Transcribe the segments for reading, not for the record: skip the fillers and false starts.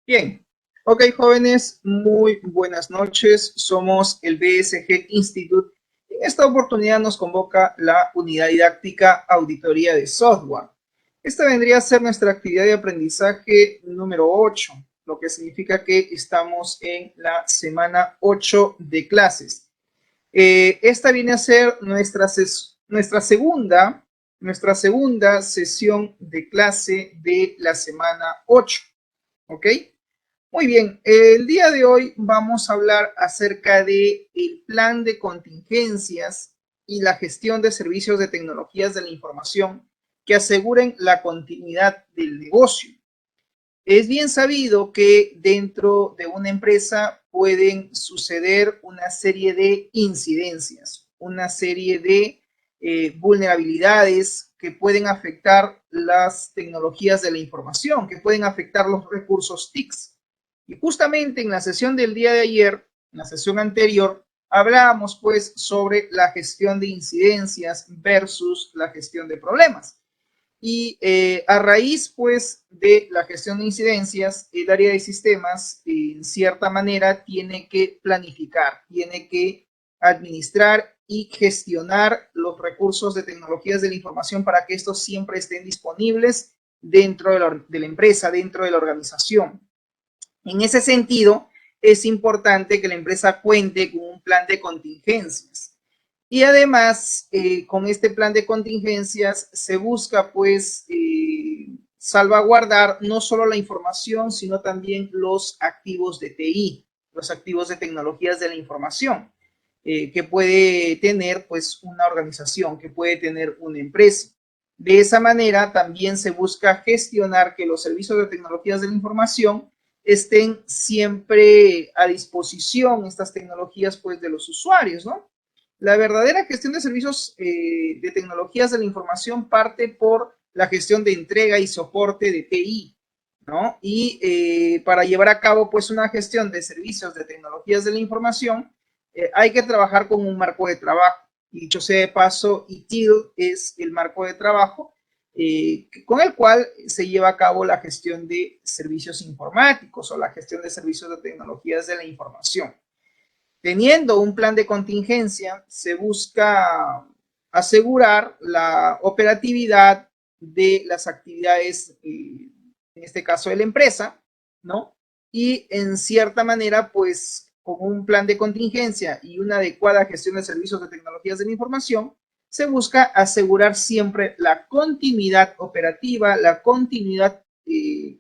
Bien, ok jóvenes, muy buenas noches. Somos el BSG Institute. En esta oportunidad nos convoca la unidad didáctica Auditoría de Software. Esta vendría a ser nuestra actividad de aprendizaje número 8, lo que significa que estamos en la semana 8 de clases. Esta viene a ser nuestra segunda sesión de clase de la semana 8, ¿ok? Muy bien, el día de hoy vamos a hablar acerca de el plan de contingencias y la gestión de servicios de tecnologías de la información que aseguren la continuidad del negocio. Es bien sabido que dentro de una empresa pueden suceder una serie de incidencias, una serie de vulnerabilidades que pueden afectar las tecnologías de la información, que pueden afectar los recursos TICs. Y justamente en la sesión del día de ayer, en la sesión anterior, hablábamos pues sobre la gestión de incidencias versus la gestión de problemas. Y a raíz, pues, de la gestión de incidencias, el área de sistemas, en cierta manera, tiene que planificar, tiene que administrar y gestionar los recursos de tecnologías de la información para que estos siempre estén disponibles dentro de la empresa, dentro de la organización. En ese sentido, es importante que la empresa cuente con un plan de contingencias. Y además, con este plan de contingencias se busca pues salvaguardar no solo la información, sino también los activos de TI, los activos de tecnologías de la información, que puede tener pues una organización, que puede tener una empresa. De esa manera también se busca gestionar que los servicios de tecnologías de la información estén siempre a disposición, estas tecnologías pues de los usuarios, ¿no? La verdadera gestión de servicios de tecnologías de la información parte por la gestión de entrega y soporte de TI, ¿no? Y para llevar a cabo pues una gestión de servicios de tecnologías de la información, hay que trabajar con un marco de trabajo. Y dicho sea de paso, ITIL es el marco de trabajo con el cual se lleva a cabo la gestión de servicios informáticos o la gestión de servicios de tecnologías de la información. Teniendo un plan de contingencia, se busca asegurar la operatividad de las actividades, en este caso de la empresa, ¿no? Y en cierta manera, pues con un plan de contingencia y una adecuada gestión de servicios de tecnologías de la información, se busca asegurar siempre la continuidad operativa, la continuidad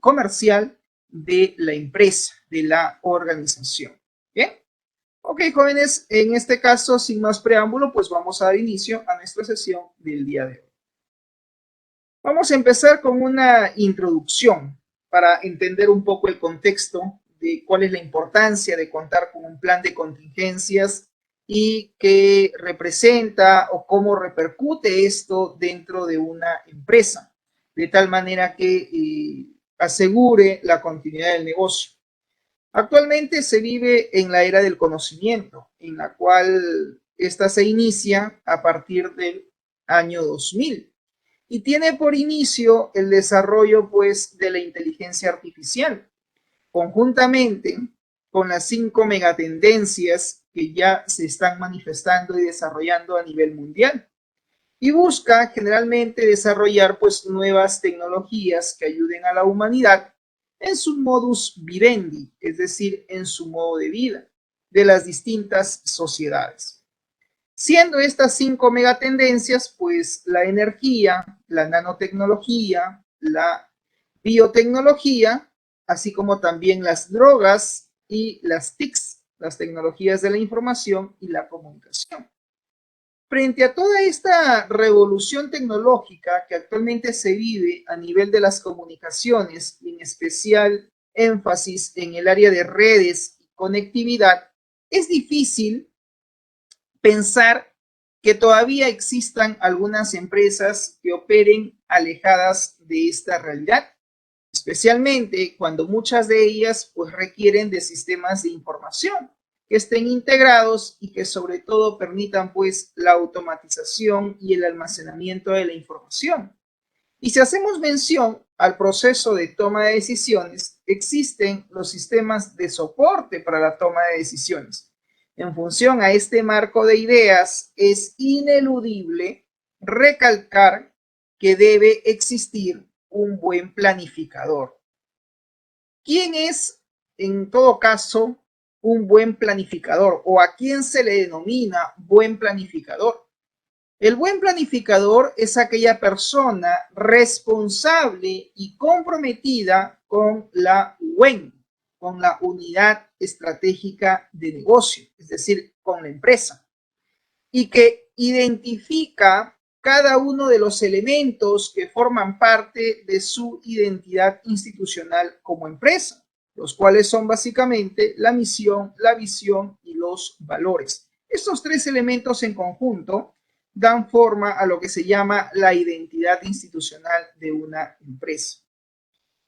comercial de la empresa, de la organización. ¿Bien? Ok, jóvenes, en este caso, sin más preámbulo, pues vamos a dar inicio a nuestra sesión del día de hoy. Vamos a empezar con una introducción para entender un poco el contexto de cuál es la importancia de contar con un plan de contingencias y qué representa o cómo repercute esto dentro de una empresa, de tal manera que asegure la continuidad del negocio. Actualmente se vive en la era del conocimiento, en la cual esta se inicia a partir del año 2000 y tiene por inicio el desarrollo pues de la inteligencia artificial, conjuntamente con las 5 megatendencias que ya se están manifestando y desarrollando a nivel mundial. Y busca generalmente desarrollar pues nuevas tecnologías que ayuden a la humanidad en su modus vivendi, es decir, en su modo de vida de las distintas sociedades. Siendo estas 5 megatendencias, pues la energía, la nanotecnología, la biotecnología, así como también las drogas y las TICs, las tecnologías de la información y la comunicación. Frente a toda esta revolución tecnológica que actualmente se vive a nivel de las comunicaciones, y en especial énfasis en el área de redes y conectividad, es difícil pensar que todavía existan algunas empresas que operen alejadas de esta realidad, especialmente cuando muchas de ellas pues requieren de sistemas de información que estén integrados y que sobre todo permitan pues la automatización y el almacenamiento de la información. Y si hacemos mención al proceso de toma de decisiones, existen los sistemas de soporte para la toma de decisiones. En función a este marco de ideas, es ineludible recalcar que debe existir un buen planificador. ¿Quién es, en todo caso, un buen planificador o a quién se le denomina buen planificador? El buen planificador es aquella persona responsable y comprometida con la UEN, con la unidad estratégica de negocio, es decir, con la empresa, y que identifica cada uno de los elementos que forman parte de su identidad institucional como empresa, los cuales son básicamente la misión, la visión y los valores. Estos tres elementos en conjunto dan forma a lo que se llama la identidad institucional de una empresa.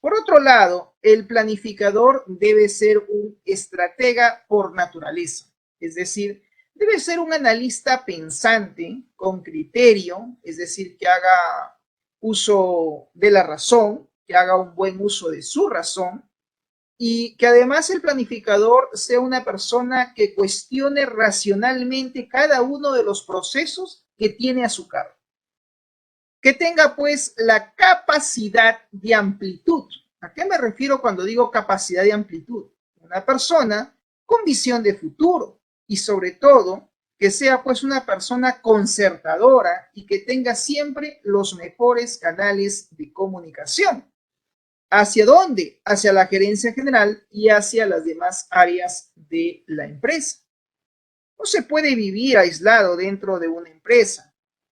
Por otro lado, el planificador debe ser un estratega por naturaleza, es decir, debe ser un analista pensante, con criterio, es decir, que haga uso de la razón, que haga un buen uso de su razón, y que además el planificador sea una persona que cuestione racionalmente cada uno de los procesos que tiene a su cargo. Que tenga pues la capacidad de amplitud. ¿A qué me refiero cuando digo capacidad de amplitud? Una persona con visión de futuro y sobre todo que sea pues una persona concertadora y que tenga siempre los mejores canales de comunicación. ¿Hacia dónde? Hacia la gerencia general y hacia las demás áreas de la empresa. No se puede vivir aislado dentro de una empresa,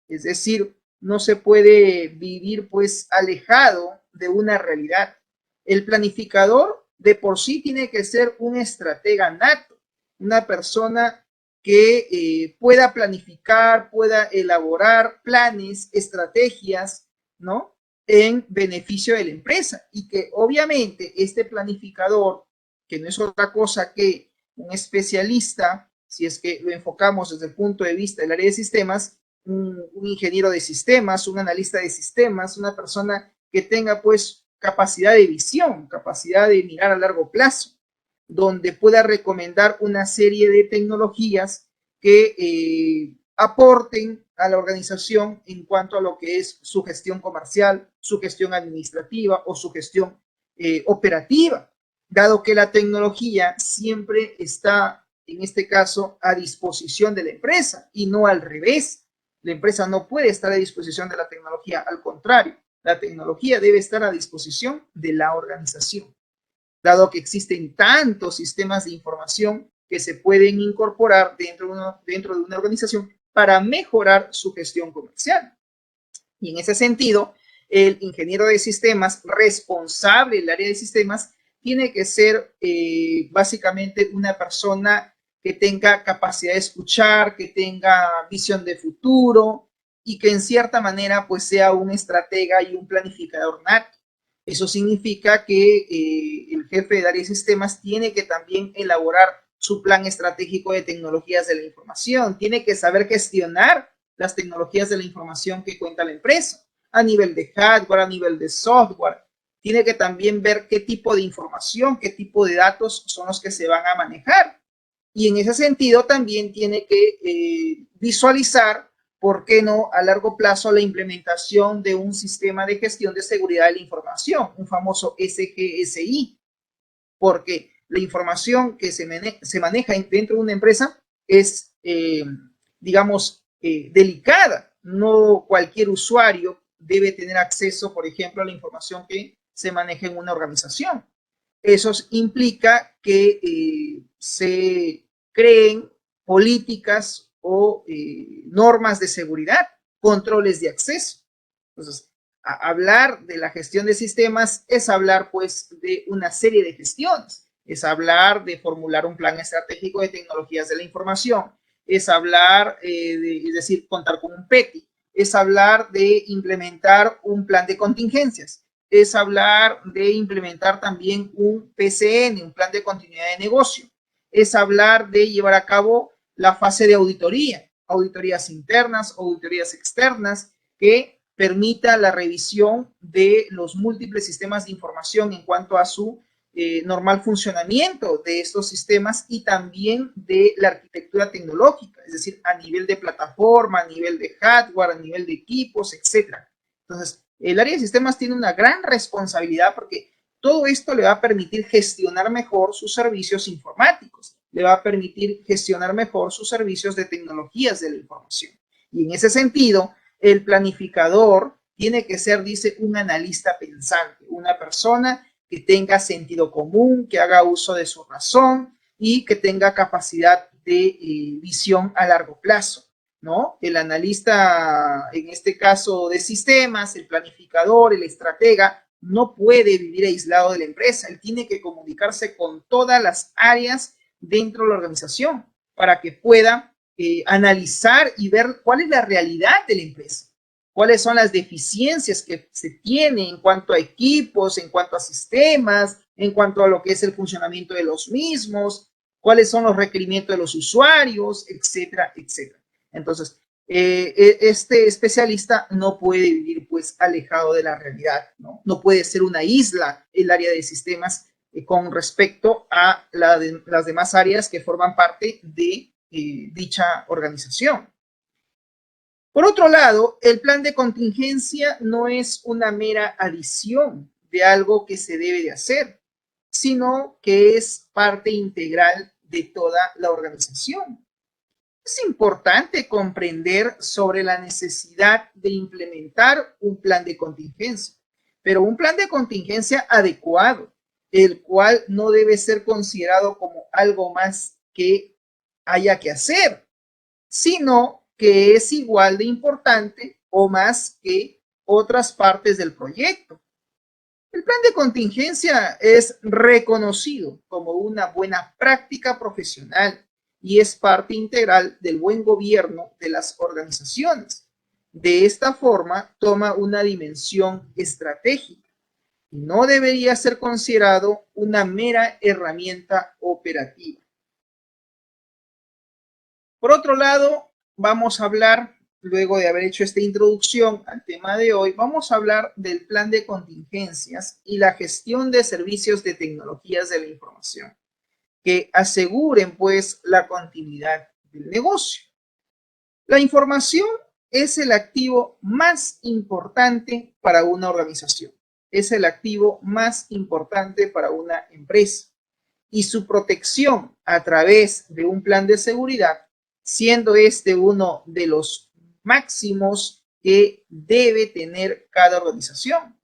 es decir, no se puede vivir pues alejado de una realidad. El planificador de por sí tiene que ser un estratega nato, una persona que pueda planificar, pueda elaborar planes, estrategias, ¿no? En beneficio de la empresa y que obviamente este planificador, que no es otra cosa que un especialista, si es que lo enfocamos desde el punto de vista del área de sistemas, un ingeniero de sistemas, un analista de sistemas, una persona que tenga pues capacidad de visión, capacidad de mirar a largo plazo, donde pueda recomendar una serie de tecnologías que aporten a la organización en cuanto a lo que es su gestión comercial, su gestión administrativa o su gestión operativa, dado que la tecnología siempre está, en este caso, a disposición de la empresa y no al revés. La empresa no puede estar a disposición de la tecnología, al contrario, la tecnología debe estar a disposición de la organización, dado que existen tantos sistemas de información que se pueden incorporar dentro de una organización para mejorar su gestión comercial. Y en ese sentido, el ingeniero de sistemas responsable del área de sistemas tiene que ser básicamente una persona que tenga capacidad de escuchar, que tenga visión de futuro y que en cierta manera pues sea un estratega y un planificador nato. Eso significa que el jefe de área de sistemas tiene que también elaborar su plan estratégico de tecnologías de la información, tiene que saber gestionar las tecnologías de la información que cuenta la empresa, a nivel de hardware, a nivel de software. Tiene que también ver qué tipo de información, qué tipo de datos son los que se van a manejar. Y en ese sentido también tiene que visualizar, ¿por qué no?, a largo plazo la implementación de un sistema de gestión de seguridad de la información, un famoso SGSI, porque la información que se maneja dentro de una empresa es, digamos, delicada. No cualquier usuario debe tener acceso, por ejemplo, a la información que se maneja en una organización. Eso implica que se creen políticas o normas de seguridad, controles de acceso. Entonces, hablar de la gestión de sistemas es hablar pues de una serie de gestiones, es hablar de formular un plan estratégico de tecnologías de la información, es hablar es decir, contar con un PETI, es hablar de implementar un plan de contingencias, es hablar de implementar también un PCN, un plan de continuidad de negocio, es hablar de llevar a cabo la fase de auditoría, auditorías internas, auditorías externas, que permita la revisión de los múltiples sistemas de información en cuanto a su normal funcionamiento de estos sistemas y también de la arquitectura tecnológica, es decir, a nivel de plataforma, a nivel de hardware, a nivel de equipos, etc. Entonces, el área de sistemas tiene una gran responsabilidad porque todo esto le va a permitir gestionar mejor sus servicios informáticos, le va a permitir gestionar mejor sus servicios de tecnologías de la información. Y en ese sentido, el planificador tiene que ser, dice, un analista pensante, una persona que tenga sentido común, que haga uso de su razón y que tenga capacidad de visión a largo plazo, ¿no? El analista, en este caso de sistemas, el planificador, el estratega, no puede vivir aislado de la empresa. Él tiene que comunicarse con todas las áreas dentro de la organización para que pueda analizar y ver cuál es la realidad de la empresa, cuáles son las deficiencias que se tienen en cuanto a equipos, en cuanto a sistemas, en cuanto a lo que es el funcionamiento de los mismos, cuáles son los requerimientos de los usuarios, etcétera, etcétera. Entonces, este especialista no puede vivir pues alejado de la realidad, ¿no? No puede ser una isla el área de sistemas con respecto a las demás áreas que forman parte de dicha organización. Por otro lado, el plan de contingencia no es una mera adición de algo que se debe de hacer, sino que es parte integral de toda la organización. Es importante comprender sobre la necesidad de implementar un plan de contingencia, pero un plan de contingencia adecuado, el cual no debe ser considerado como algo más que haya que hacer, sino que es igual de importante o más que otras partes del proyecto. El plan de contingencia es reconocido como una buena práctica profesional y es parte integral del buen gobierno de las organizaciones. De esta forma, toma una dimensión estratégica y no debería ser considerado una mera herramienta operativa. Por otro lado, vamos a hablar, luego de haber hecho esta introducción al tema de hoy, vamos a hablar del plan de contingencias y la gestión de servicios de tecnologías de la información, que aseguren pues la continuidad del negocio. La información es el activo más importante para una organización, es el activo más importante para una empresa y su protección a través de un plan de seguridad, siendo este uno de los máximos que debe tener cada organización.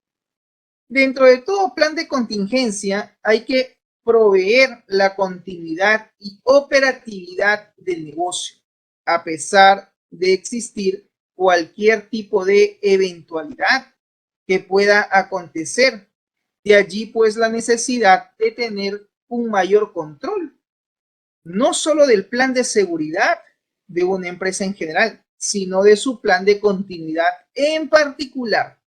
Dentro de todo plan de contingencia hay que proveer la continuidad y operatividad del negocio, a pesar de existir cualquier tipo de eventualidad que pueda acontecer. De allí pues la necesidad de tener un mayor control, no solo del plan de seguridad de una empresa en general, sino de su plan de continuidad en particular,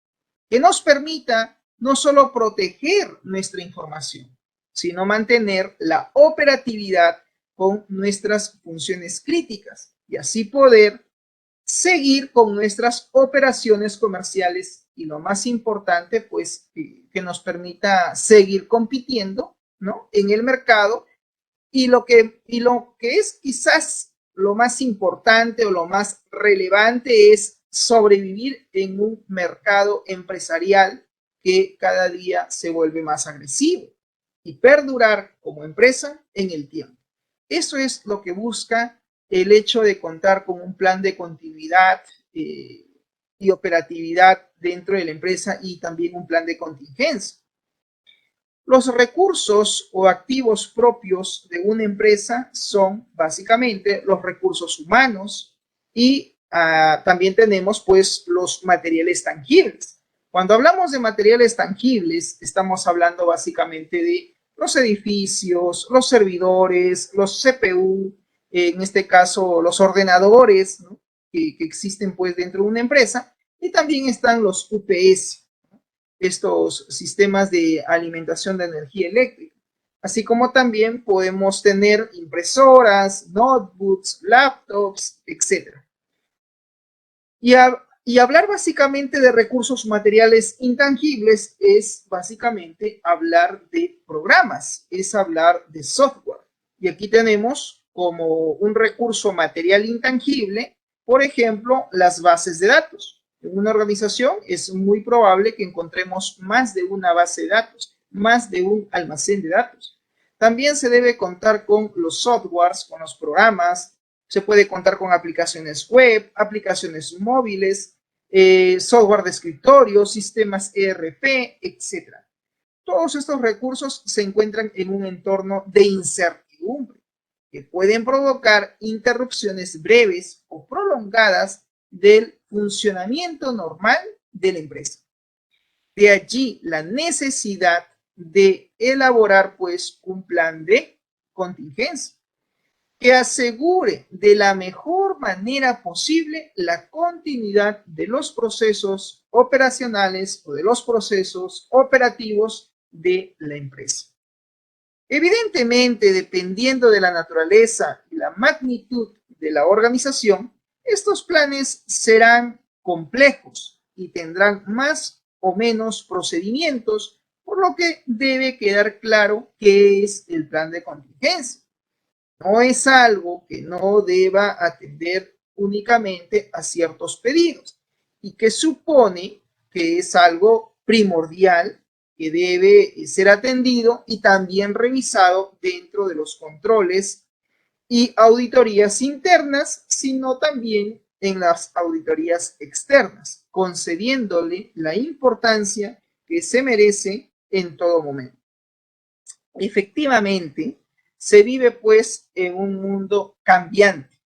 que nos permita no solo proteger nuestra información, sino mantener la operatividad con nuestras funciones críticas y así poder seguir con nuestras operaciones comerciales y lo más importante, pues, que nos permita seguir compitiendo, ¿no? En el mercado y lo que es quizás lo más importante o lo más relevante es sobrevivir en un mercado empresarial que cada día se vuelve más agresivo y perdurar como empresa en el tiempo. Eso es lo que busca el hecho de contar con un plan de continuidad y operatividad dentro de la empresa y también un plan de contingencia. Los recursos o activos propios de una empresa son básicamente los recursos humanos y también tenemos pues los materiales tangibles. Cuando hablamos de materiales tangibles, estamos hablando básicamente de los edificios, los servidores, los CPU, en este caso los ordenadores, ¿no? que existen pues dentro de una empresa, y también están los UPS, estos sistemas de alimentación de energía eléctrica, así como también podemos tener impresoras, notebooks, laptops, etc. Y hablar básicamente de recursos materiales intangibles es básicamente hablar de programas, es hablar de software. Y aquí tenemos como un recurso material intangible, por ejemplo, las bases de datos. En una organización es muy probable que encontremos más de una base de datos, más de un almacén de datos. También se debe contar con los softwares, con los programas, se puede contar con aplicaciones web, aplicaciones móviles, software de escritorio, sistemas ERP, etc. Todos estos recursos se encuentran en un entorno de incertidumbre que pueden provocar interrupciones breves o prolongadas del funcionamiento normal de la empresa. De allí la necesidad de elaborar pues un plan de contingencia que asegure de la mejor manera posible la continuidad de los procesos operacionales o de los procesos operativos de la empresa. Evidentemente, dependiendo de la naturaleza y la magnitud de la organización, estos planes serán complejos y tendrán más o menos procedimientos, por lo que debe quedar claro qué es el plan de contingencia. No es algo que no deba atender únicamente a ciertos pedidos y que supone que es algo primordial que debe ser atendido y también revisado dentro de los controles y auditorías internas, sino también en las auditorías externas, concediéndole la importancia que se merece en todo momento. Efectivamente, se vive pues en un mundo cambiante,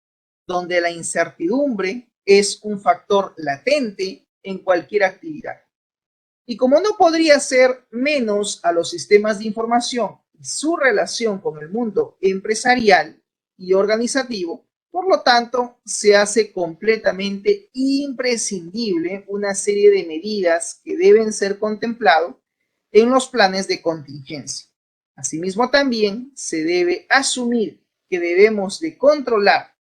donde la incertidumbre es un factor latente en cualquier actividad. Y como no podría ser menos a los sistemas de información y su relación con el mundo empresarial y organizativo, por lo tanto, se hace completamente imprescindible una serie de medidas que deben ser contempladas en los planes de contingencia. Asimismo, también se debe asumir que debemos de controlar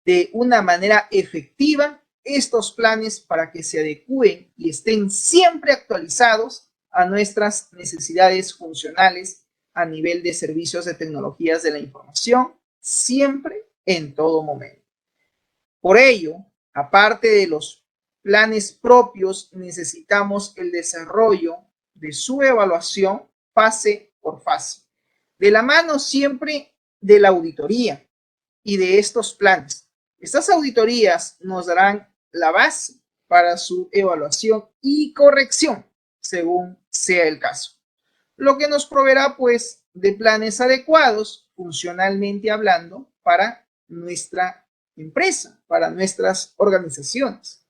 de una manera efectiva estos planes para que se adecúen y estén siempre actualizados a nuestras necesidades funcionales a nivel de servicios de tecnologías de la información, siempre en todo momento. Por ello, aparte de los planes propios, necesitamos el desarrollo de su evaluación fase por fase, de la mano siempre de la auditoría y de estos planes. Estas auditorías nos darán la base para su evaluación y corrección, según sea el caso, lo que nos proveerá pues de planes adecuados, funcionalmente hablando, para nuestra empresa, para nuestras organizaciones.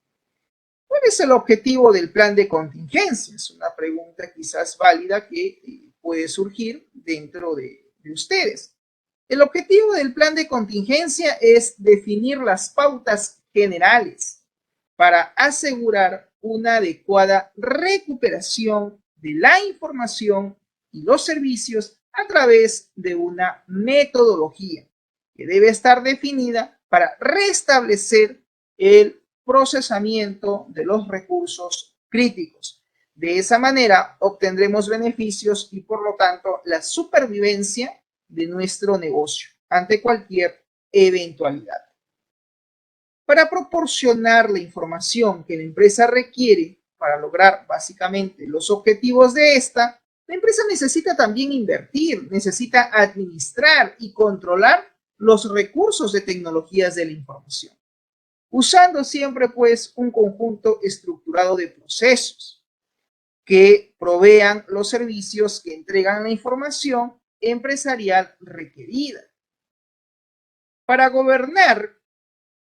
¿Cuál es el objetivo del plan de contingencia? Es una pregunta quizás válida que puede surgir dentro de ustedes. El objetivo del plan de contingencia es definir las pautas generales para asegurar una adecuada recuperación de la información y los servicios a través de una metodología que debe estar definida para restablecer el procesamiento de los recursos críticos. De esa manera obtendremos beneficios y por lo tanto la supervivencia de nuestro negocio ante cualquier eventualidad. Para proporcionar la información que la empresa requiere para lograr básicamente los objetivos de esta, la empresa necesita también invertir, necesita administrar y controlar los recursos de tecnologías de la información, usando siempre pues un conjunto estructurado de procesos que provean los servicios que entregan la información empresarial requerida. Para gobernar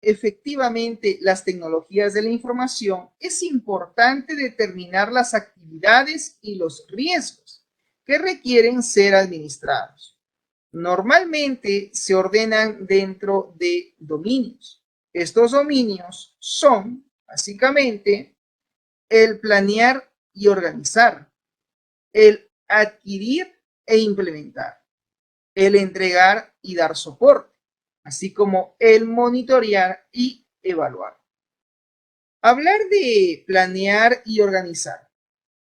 efectivamente las tecnologías de la información, es importante determinar las actividades y los riesgos que requieren ser administrados. Normalmente se ordenan dentro de dominios. Estos dominios son básicamente el planear y organizar, el adquirir e implementar, el entregar y dar soporte, así como el monitorear y evaluar. Hablar de planear y organizar.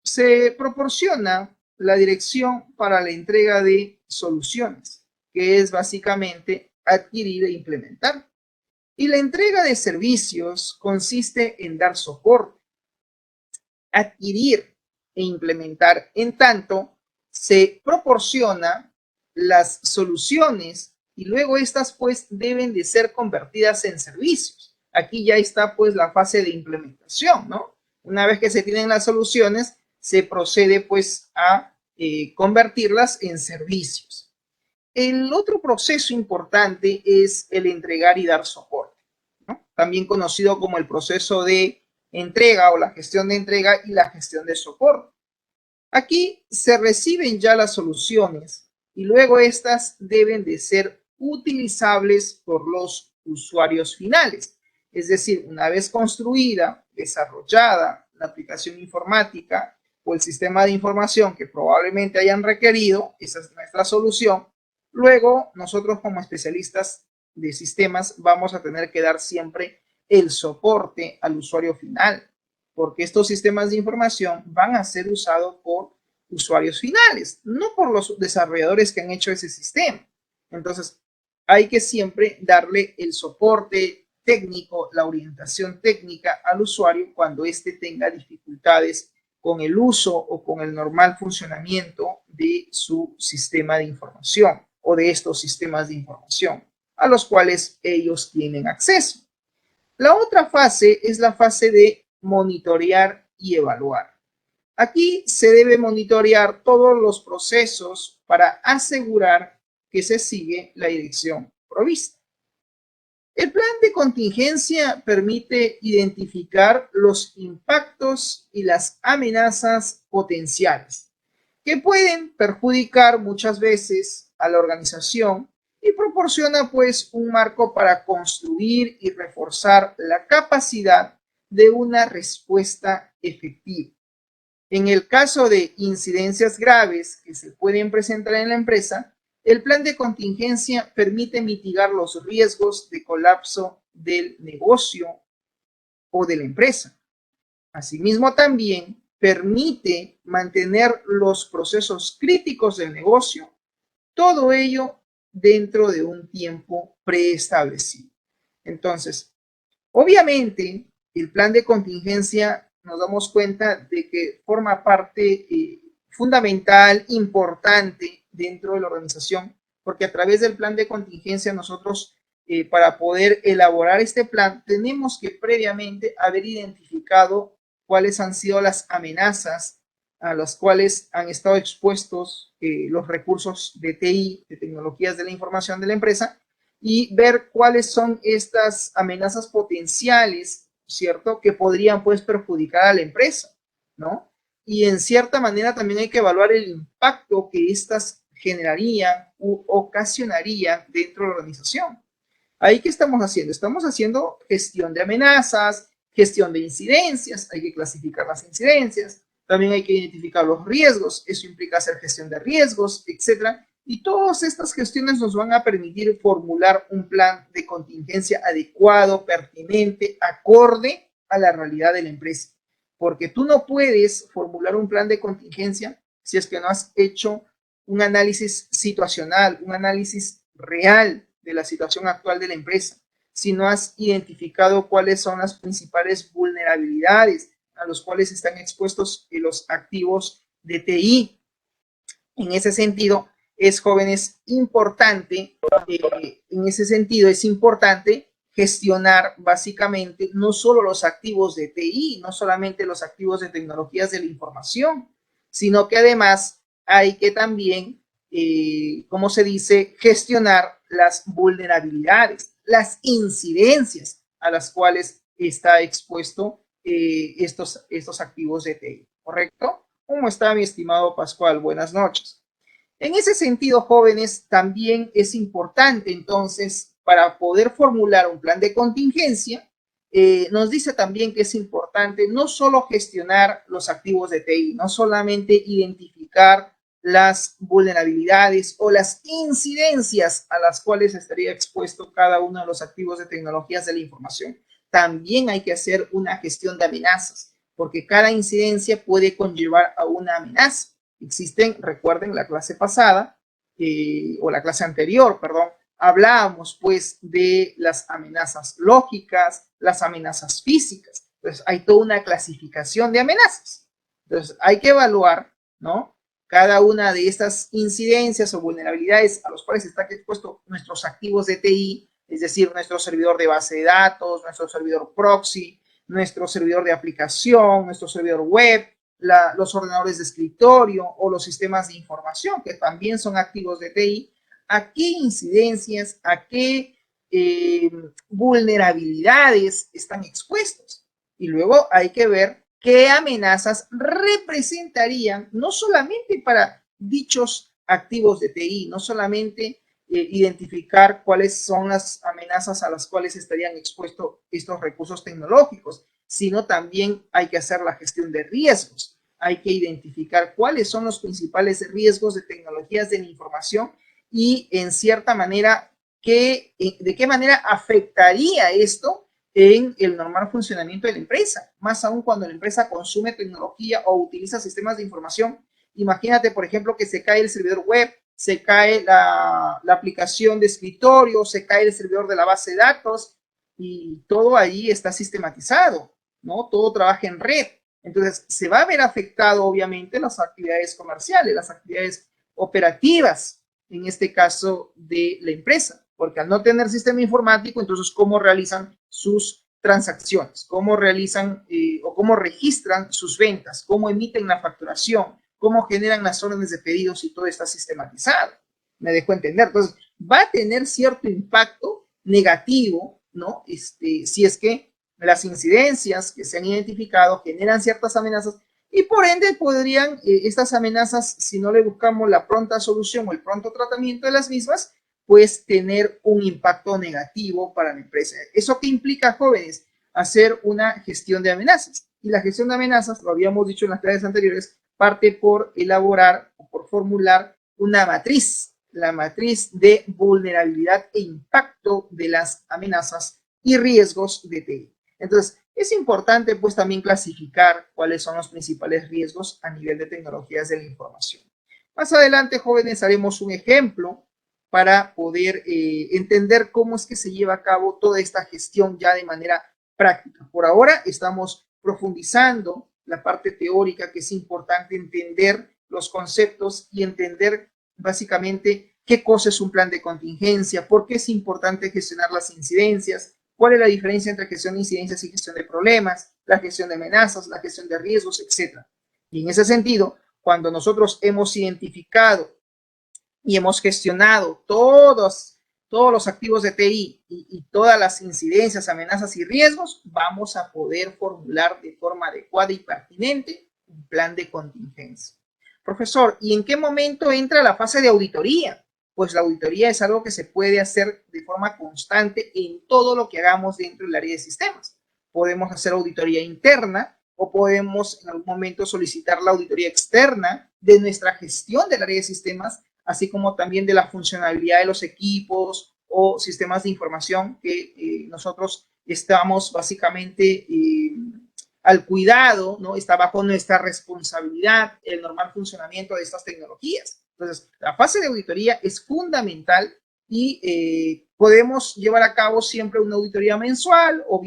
Se proporciona la dirección para la entrega de soluciones, que es básicamente adquirir e implementar. Y la entrega de servicios consiste en dar soporte, adquirir e implementar. En tanto, se proporciona las soluciones y luego estas pues deben de ser convertidas en servicios. Aquí ya está pues la fase de implementación, ¿no? Una vez que se tienen las soluciones, se procede pues a convertirlas en servicios. El otro proceso importante es el entregar y dar soporte, ¿no? También conocido como el proceso de entrega o la gestión de entrega y la gestión de soporte. Aquí se reciben ya las soluciones y luego estas deben de ser utilizables por los usuarios finales. Es decir, una vez construida, desarrollada la aplicación informática o el sistema de información que probablemente hayan requerido, esa es nuestra solución, luego nosotros como especialistas de sistemas vamos a tener que dar siempre el soporte al usuario final, porque estos sistemas de información van a ser usados por usuarios finales, no por los desarrolladores que han hecho ese sistema. Entonces, hay que siempre darle el soporte técnico, la orientación técnica al usuario cuando éste tenga dificultades con el uso o con el normal funcionamiento de su sistema de información o de estos sistemas de información a los cuales ellos tienen acceso. La otra fase es la fase de monitorear y evaluar. Aquí se debe monitorear todos los procesos para asegurar que se sigue la dirección provista. El plan de contingencia permite identificar los impactos y las amenazas potenciales que pueden perjudicar muchas veces a la organización y proporciona pues un marco para construir y reforzar la capacidad de una respuesta efectiva. En el caso de incidencias graves que se pueden presentar en la empresa, el plan de contingencia permite mitigar los riesgos de colapso del negocio o de la empresa. Asimismo, también permite mantener los procesos críticos del negocio, todo ello dentro de un tiempo preestablecido. Entonces, obviamente, el plan de contingencia nos damos cuenta de que forma parte fundamental, importante dentro de la organización, porque a través del plan de contingencia nosotros, para poder elaborar este plan, tenemos que previamente haber identificado cuáles han sido las amenazas a las cuales han estado expuestos los recursos de TI, de tecnologías de la información de la empresa, y ver cuáles son estas amenazas potenciales, ¿cierto? Que podrían pues perjudicar a la empresa, ¿no? Y en cierta manera también hay que evaluar el impacto que estas generarían u ocasionarían dentro de la organización. ¿Ahí qué estamos haciendo? Estamos haciendo gestión de amenazas, gestión de incidencias, hay que clasificar las incidencias, también hay que identificar los riesgos, eso implica hacer gestión de riesgos, etcétera. Y todas estas gestiones nos van a permitir formular un plan de contingencia adecuado, pertinente, acorde a la realidad de la empresa. Porque tú no puedes formular un plan de contingencia si es que no has hecho un análisis situacional, un análisis real de la situación actual de la empresa, si no has identificado cuáles son las principales vulnerabilidades a los cuales están expuestos los activos de TI. En ese sentido, jóvenes, importante, en ese sentido es importante gestionar básicamente no solo los activos de TI, no solamente los activos de tecnologías de la información, sino que además hay que también, ¿cómo se dice?, gestionar las vulnerabilidades, las incidencias a las cuales está expuesto estos activos de TI, ¿correcto? ¿Cómo está, mi estimado Pascual? Buenas noches. En ese sentido, jóvenes, también es importante entonces para poder formular un plan de contingencia, nos dice también que es importante no solo gestionar los activos de TI, no solamente identificar las vulnerabilidades o las incidencias a las cuales estaría expuesto cada uno de los activos de tecnologías de la información, también hay que hacer una gestión de amenazas, porque cada incidencia puede conllevar a una amenaza. Existen, recuerden la clase pasada, o la clase anterior, perdón, hablábamos pues de las amenazas lógicas, las amenazas físicas. Entonces hay toda una clasificación de amenazas. Entonces hay que evaluar, ¿no?, cada una de estas incidencias o vulnerabilidades a los cuales están expuestos nuestros activos de TI, es decir, nuestro servidor de base de datos, nuestro servidor proxy, nuestro servidor de aplicación, nuestro servidor web, los ordenadores de escritorio o los sistemas de información, que también son activos de TI. ¿A qué incidencias, a qué vulnerabilidades están expuestos? Y luego hay que ver qué amenazas representarían, no solamente para dichos activos de TI, no solamente identificar cuáles son las amenazas a las cuales estarían expuestos estos recursos tecnológicos, sino también hay que hacer la gestión de riesgos. Hay que identificar cuáles son los principales riesgos de tecnologías de la información y, en cierta manera, de qué manera afectaría esto en el normal funcionamiento de la empresa, más aún cuando la empresa consume tecnología o utiliza sistemas de información. Imagínate, por ejemplo, que se cae el servidor web, se cae la aplicación de escritorio, se cae el servidor de la base de datos y todo ahí está sistematizado, ¿no? Todo trabaja en red. Entonces, se va a ver afectado, obviamente, las actividades comerciales, las actividades operativas, en este caso de la empresa, porque al no tener sistema informático, entonces, ¿cómo realizan sus transacciones? ¿Cómo realizan o cómo registran sus ventas? ¿Cómo emiten la facturación? ¿Cómo generan las órdenes de pedidos? Y todo está sistematizado. Me dejo entender. Entonces, va a tener cierto impacto negativo, ¿no? Si es que las incidencias que se han identificado generan ciertas amenazas y por ende podrían estas amenazas, si no le buscamos la pronta solución o el pronto tratamiento de las mismas, pues tener un impacto negativo para la empresa. ¿Eso qué implica, jóvenes? Hacer una gestión de amenazas. Y la gestión de amenazas, lo habíamos dicho en las clases anteriores, parte por elaborar o por formular una matriz, la matriz de vulnerabilidad e impacto de las amenazas y riesgos de TI. Entonces, es importante pues también clasificar cuáles son los principales riesgos a nivel de tecnologías de la información. Más adelante, jóvenes, haremos un ejemplo para poder entender cómo es que se lleva a cabo toda esta gestión ya de manera práctica. Por ahora estamos profundizando la parte teórica, que es importante entender los conceptos y entender básicamente qué cosa es un plan de contingencia, por qué es importante gestionar las incidencias, cuál es la diferencia entre gestión de incidencias y gestión de problemas, la gestión de amenazas, la gestión de riesgos, etc. Y en ese sentido, cuando nosotros hemos identificado y hemos gestionado todos los activos de TI y todas las incidencias, amenazas y riesgos, vamos a poder formular de forma adecuada y pertinente un plan de contingencia. Profesor, ¿y en qué momento entra la fase de auditoría? Pues la auditoría es algo que se puede hacer de forma constante en todo lo que hagamos dentro del área de sistemas. Podemos hacer auditoría interna o podemos en algún momento solicitar la auditoría externa de nuestra gestión del área de sistemas, así como también de la funcionalidad de los equipos o sistemas de información que nosotros estamos básicamente al cuidado, ¿no? Está bajo nuestra responsabilidad el normal funcionamiento de estas tecnologías. Entonces, la fase de auditoría es fundamental y podemos llevar a cabo siempre una auditoría mensual o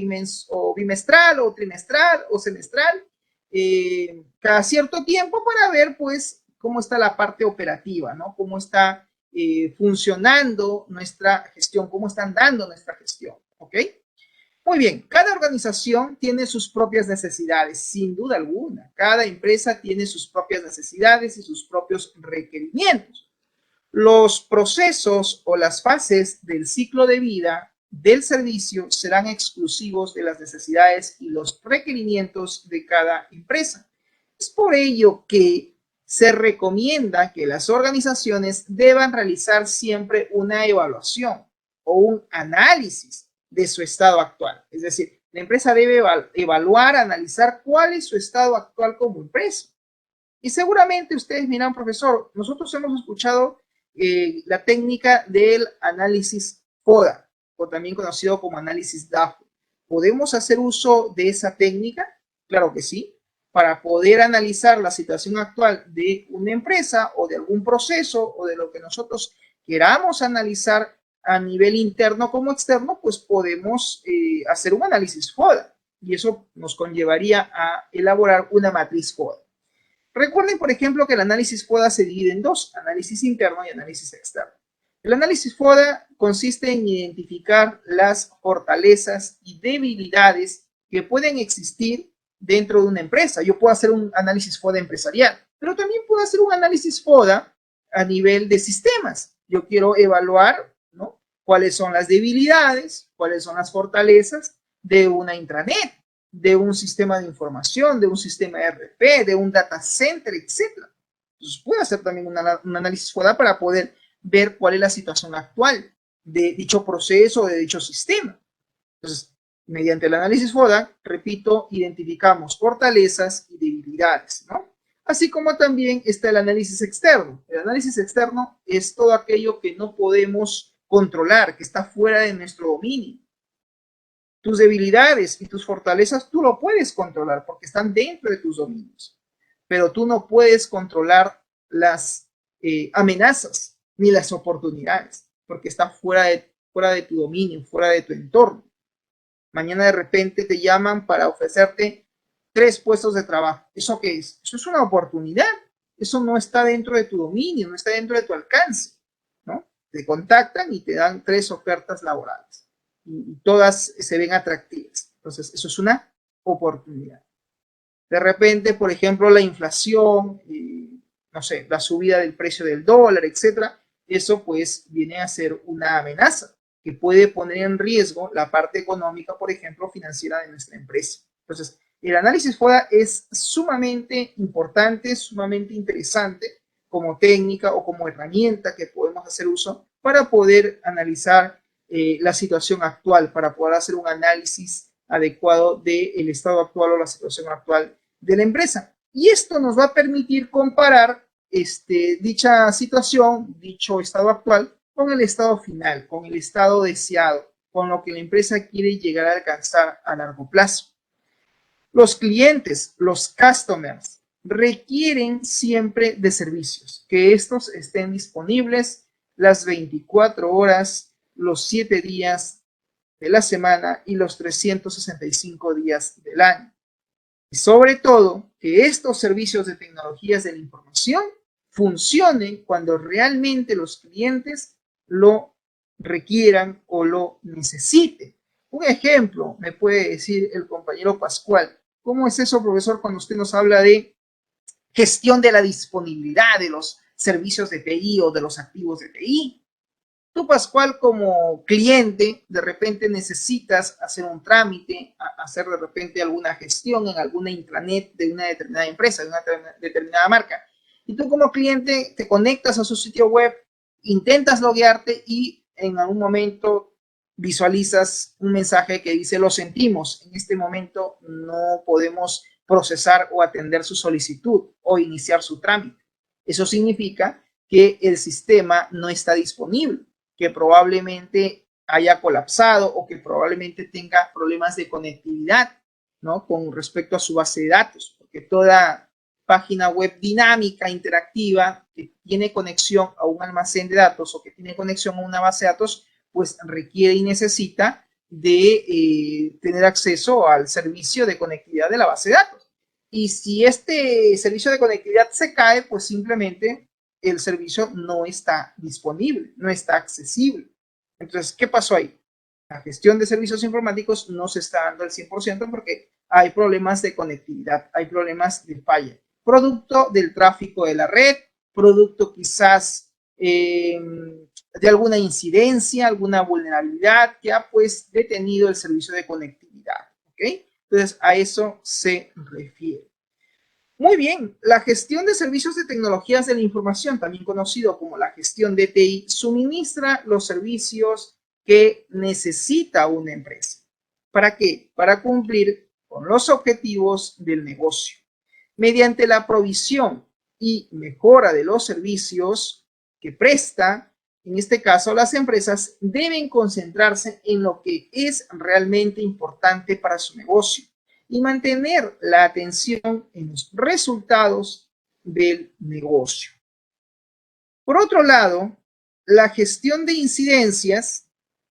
bimestral o trimestral o semestral cada cierto tiempo para ver, pues, cómo está la parte operativa, ¿no? Cómo está funcionando nuestra gestión, cómo están dando nuestra gestión, ¿ok? Muy bien, cada organización tiene sus propias necesidades, sin duda alguna. Cada empresa tiene sus propias necesidades y sus propios requerimientos. Los procesos o las fases del ciclo de vida del servicio serán exclusivos de las necesidades y los requerimientos de cada empresa. Es por ello que se recomienda que las organizaciones deban realizar siempre una evaluación o un análisis de su estado actual. Es decir, la empresa debe evaluar, analizar cuál es su estado actual como empresa. Y seguramente ustedes miran, profesor, nosotros hemos escuchado la técnica del análisis FODA, o también conocido como análisis DAFO. ¿Podemos hacer uso de esa técnica? Claro que sí. Para poder analizar la situación actual de una empresa o de algún proceso o de lo que nosotros queramos analizar a nivel interno como externo, pues podemos hacer un análisis FODA y eso nos conllevaría a elaborar una matriz FODA. Recuerden, por ejemplo, que el análisis FODA se divide en dos, análisis interno y análisis externo. El análisis FODA consiste en identificar las fortalezas y debilidades que pueden existir dentro de una empresa. Yo puedo hacer un análisis FODA empresarial, pero también puedo hacer un análisis FODA a nivel de sistemas. Yo quiero evaluar, ¿no?, cuáles son las debilidades, cuáles son las fortalezas de una intranet, de un sistema de información, de un sistema ERP, de un data center, etc. Entonces, puedo hacer también un análisis FODA para poder ver cuál es la situación actual de dicho proceso, de dicho sistema. Entonces, mediante el análisis FODA, repito, identificamos fortalezas y debilidades, ¿no? Así como también está el análisis externo. El análisis externo es todo aquello que no podemos controlar, que está fuera de nuestro dominio. Tus debilidades y tus fortalezas tú lo puedes controlar porque están dentro de tus dominios, pero tú no puedes controlar las amenazas ni las oportunidades porque está fuera de tu dominio, fuera de tu entorno. Mañana de repente te llaman para ofrecerte 3 puestos de trabajo. ¿Eso qué es? Eso es una oportunidad. Eso no está dentro de tu dominio, no está dentro de tu alcance, ¿no? Te contactan y te dan 3 ofertas laborales y todas se ven atractivas. Entonces, eso es una oportunidad. De repente, por ejemplo, la inflación, no sé, la subida del precio del dólar, etcétera, eso pues viene a ser una amenaza que puede poner en riesgo la parte económica, por ejemplo, financiera de nuestra empresa. Entonces, el análisis FODA es sumamente importante, sumamente interesante como técnica o como herramienta que podemos hacer uso para poder analizar la situación actual, para poder hacer un análisis adecuado del estado actual o la situación actual de la empresa. Y esto nos va a permitir comparar dicha situación, dicho estado actual, con el estado final, con el estado deseado, con lo que la empresa quiere llegar a alcanzar a largo plazo. Los clientes, los customers, requieren siempre de servicios, que estos estén disponibles las 24 horas, los 7 días de la semana y los 365 días del año. Y sobre todo, que estos servicios de tecnologías de la información funcionen cuando realmente los clientes lo requieran o lo necesiten. Un ejemplo me puede decir el compañero Pascual. ¿Cómo es eso, profesor, cuando usted nos habla de gestión de la disponibilidad de los servicios de TI o de los activos de TI? Tú, Pascual, como cliente, de repente necesitas hacer un trámite, hacer de repente alguna gestión en alguna intranet de una determinada empresa, de una determinada marca. Y tú como cliente te conectas a su sitio web, intentas loguearte y en algún momento visualizas un mensaje que dice: lo sentimos, en este momento no podemos procesar o atender su solicitud o iniciar su trámite. Eso significa que el sistema no está disponible, que probablemente haya colapsado o que probablemente tenga problemas de conectividad, ¿no?, con respecto a su base de datos, porque toda página web dinámica, interactiva, que tiene conexión a un almacén de datos o que tiene conexión a una base de datos, pues requiere y necesita de tener acceso al servicio de conectividad de la base de datos. Y si este servicio de conectividad se cae, pues simplemente el servicio no está disponible, no está accesible. Entonces, ¿qué pasó ahí? La gestión de servicios informáticos no se está dando al 100% porque hay problemas de conectividad, hay problemas de falla, producto del tráfico de la red, producto quizás de alguna incidencia, alguna vulnerabilidad que ha pues detenido el servicio de conectividad, ¿ok? Entonces, a eso se refiere. Muy bien, la gestión de servicios de tecnologías de la información, también conocido como la gestión de TI, suministra los servicios que necesita una empresa. ¿Para qué? Para cumplir con los objetivos del negocio. Mediante la provisión y mejora de los servicios que presta, en este caso las empresas, deben concentrarse en lo que es realmente importante para su negocio y mantener la atención en los resultados del negocio. Por otro lado, la gestión de incidencias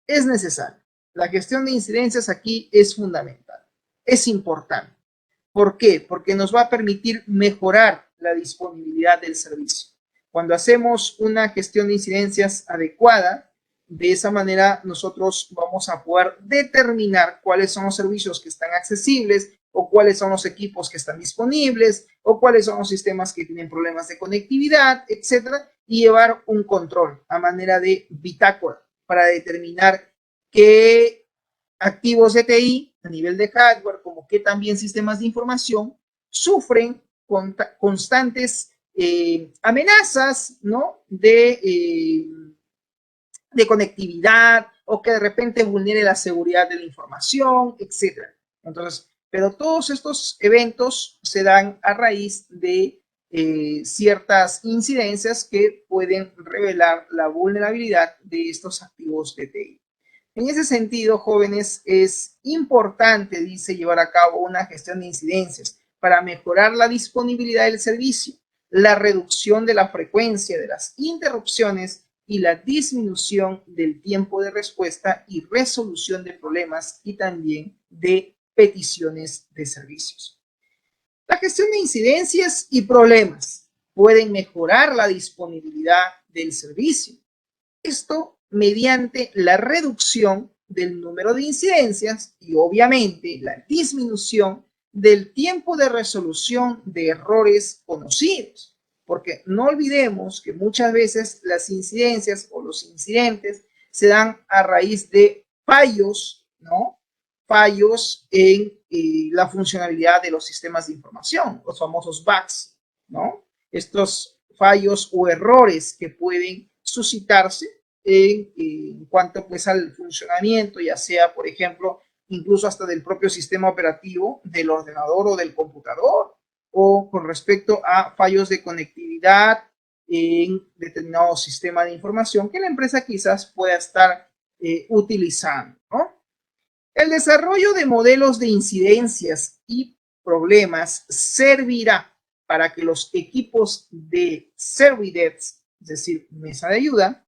es necesaria. La gestión de incidencias aquí es fundamental, es importante. ¿Por qué? Porque nos va a permitir mejorar la disponibilidad del servicio. Cuando hacemos una gestión de incidencias adecuada, de esa manera nosotros vamos a poder determinar cuáles son los servicios que están accesibles o cuáles son los equipos que están disponibles o cuáles son los sistemas que tienen problemas de conectividad, etcétera, y llevar un control a manera de bitácora para determinar qué activos de TI a nivel de hardware, como que también sistemas de información, sufren constantes amenazas, ¿no? De conectividad o que de repente vulnere la seguridad de la información, etcétera. Entonces, pero todos estos eventos se dan a raíz de ciertas incidencias que pueden revelar la vulnerabilidad de estos activos de TI. En ese sentido, jóvenes, es importante, dice, llevar a cabo una gestión de incidencias para mejorar la disponibilidad del servicio, la reducción de la frecuencia de las interrupciones y la disminución del tiempo de respuesta y resolución de problemas y también de peticiones de servicios. La gestión de incidencias y problemas pueden mejorar la disponibilidad del servicio. Esto mediante la reducción del número de incidencias y obviamente la disminución del tiempo de resolución de errores conocidos. Porque no olvidemos que muchas veces las incidencias o los incidentes se dan a raíz de fallos, ¿no? Fallos en la funcionalidad de los sistemas de información, los famosos bugs, ¿no? Estos fallos o errores que pueden suscitarse en cuanto pues al funcionamiento, ya sea, por ejemplo, incluso hasta del propio sistema operativo del ordenador o del computador, o con respecto a fallos de conectividad en determinado sistema de información que la empresa quizás pueda estar utilizando, ¿no? El desarrollo de modelos de incidencias y problemas servirá para que los equipos de Servidesk, es decir, mesa de ayuda,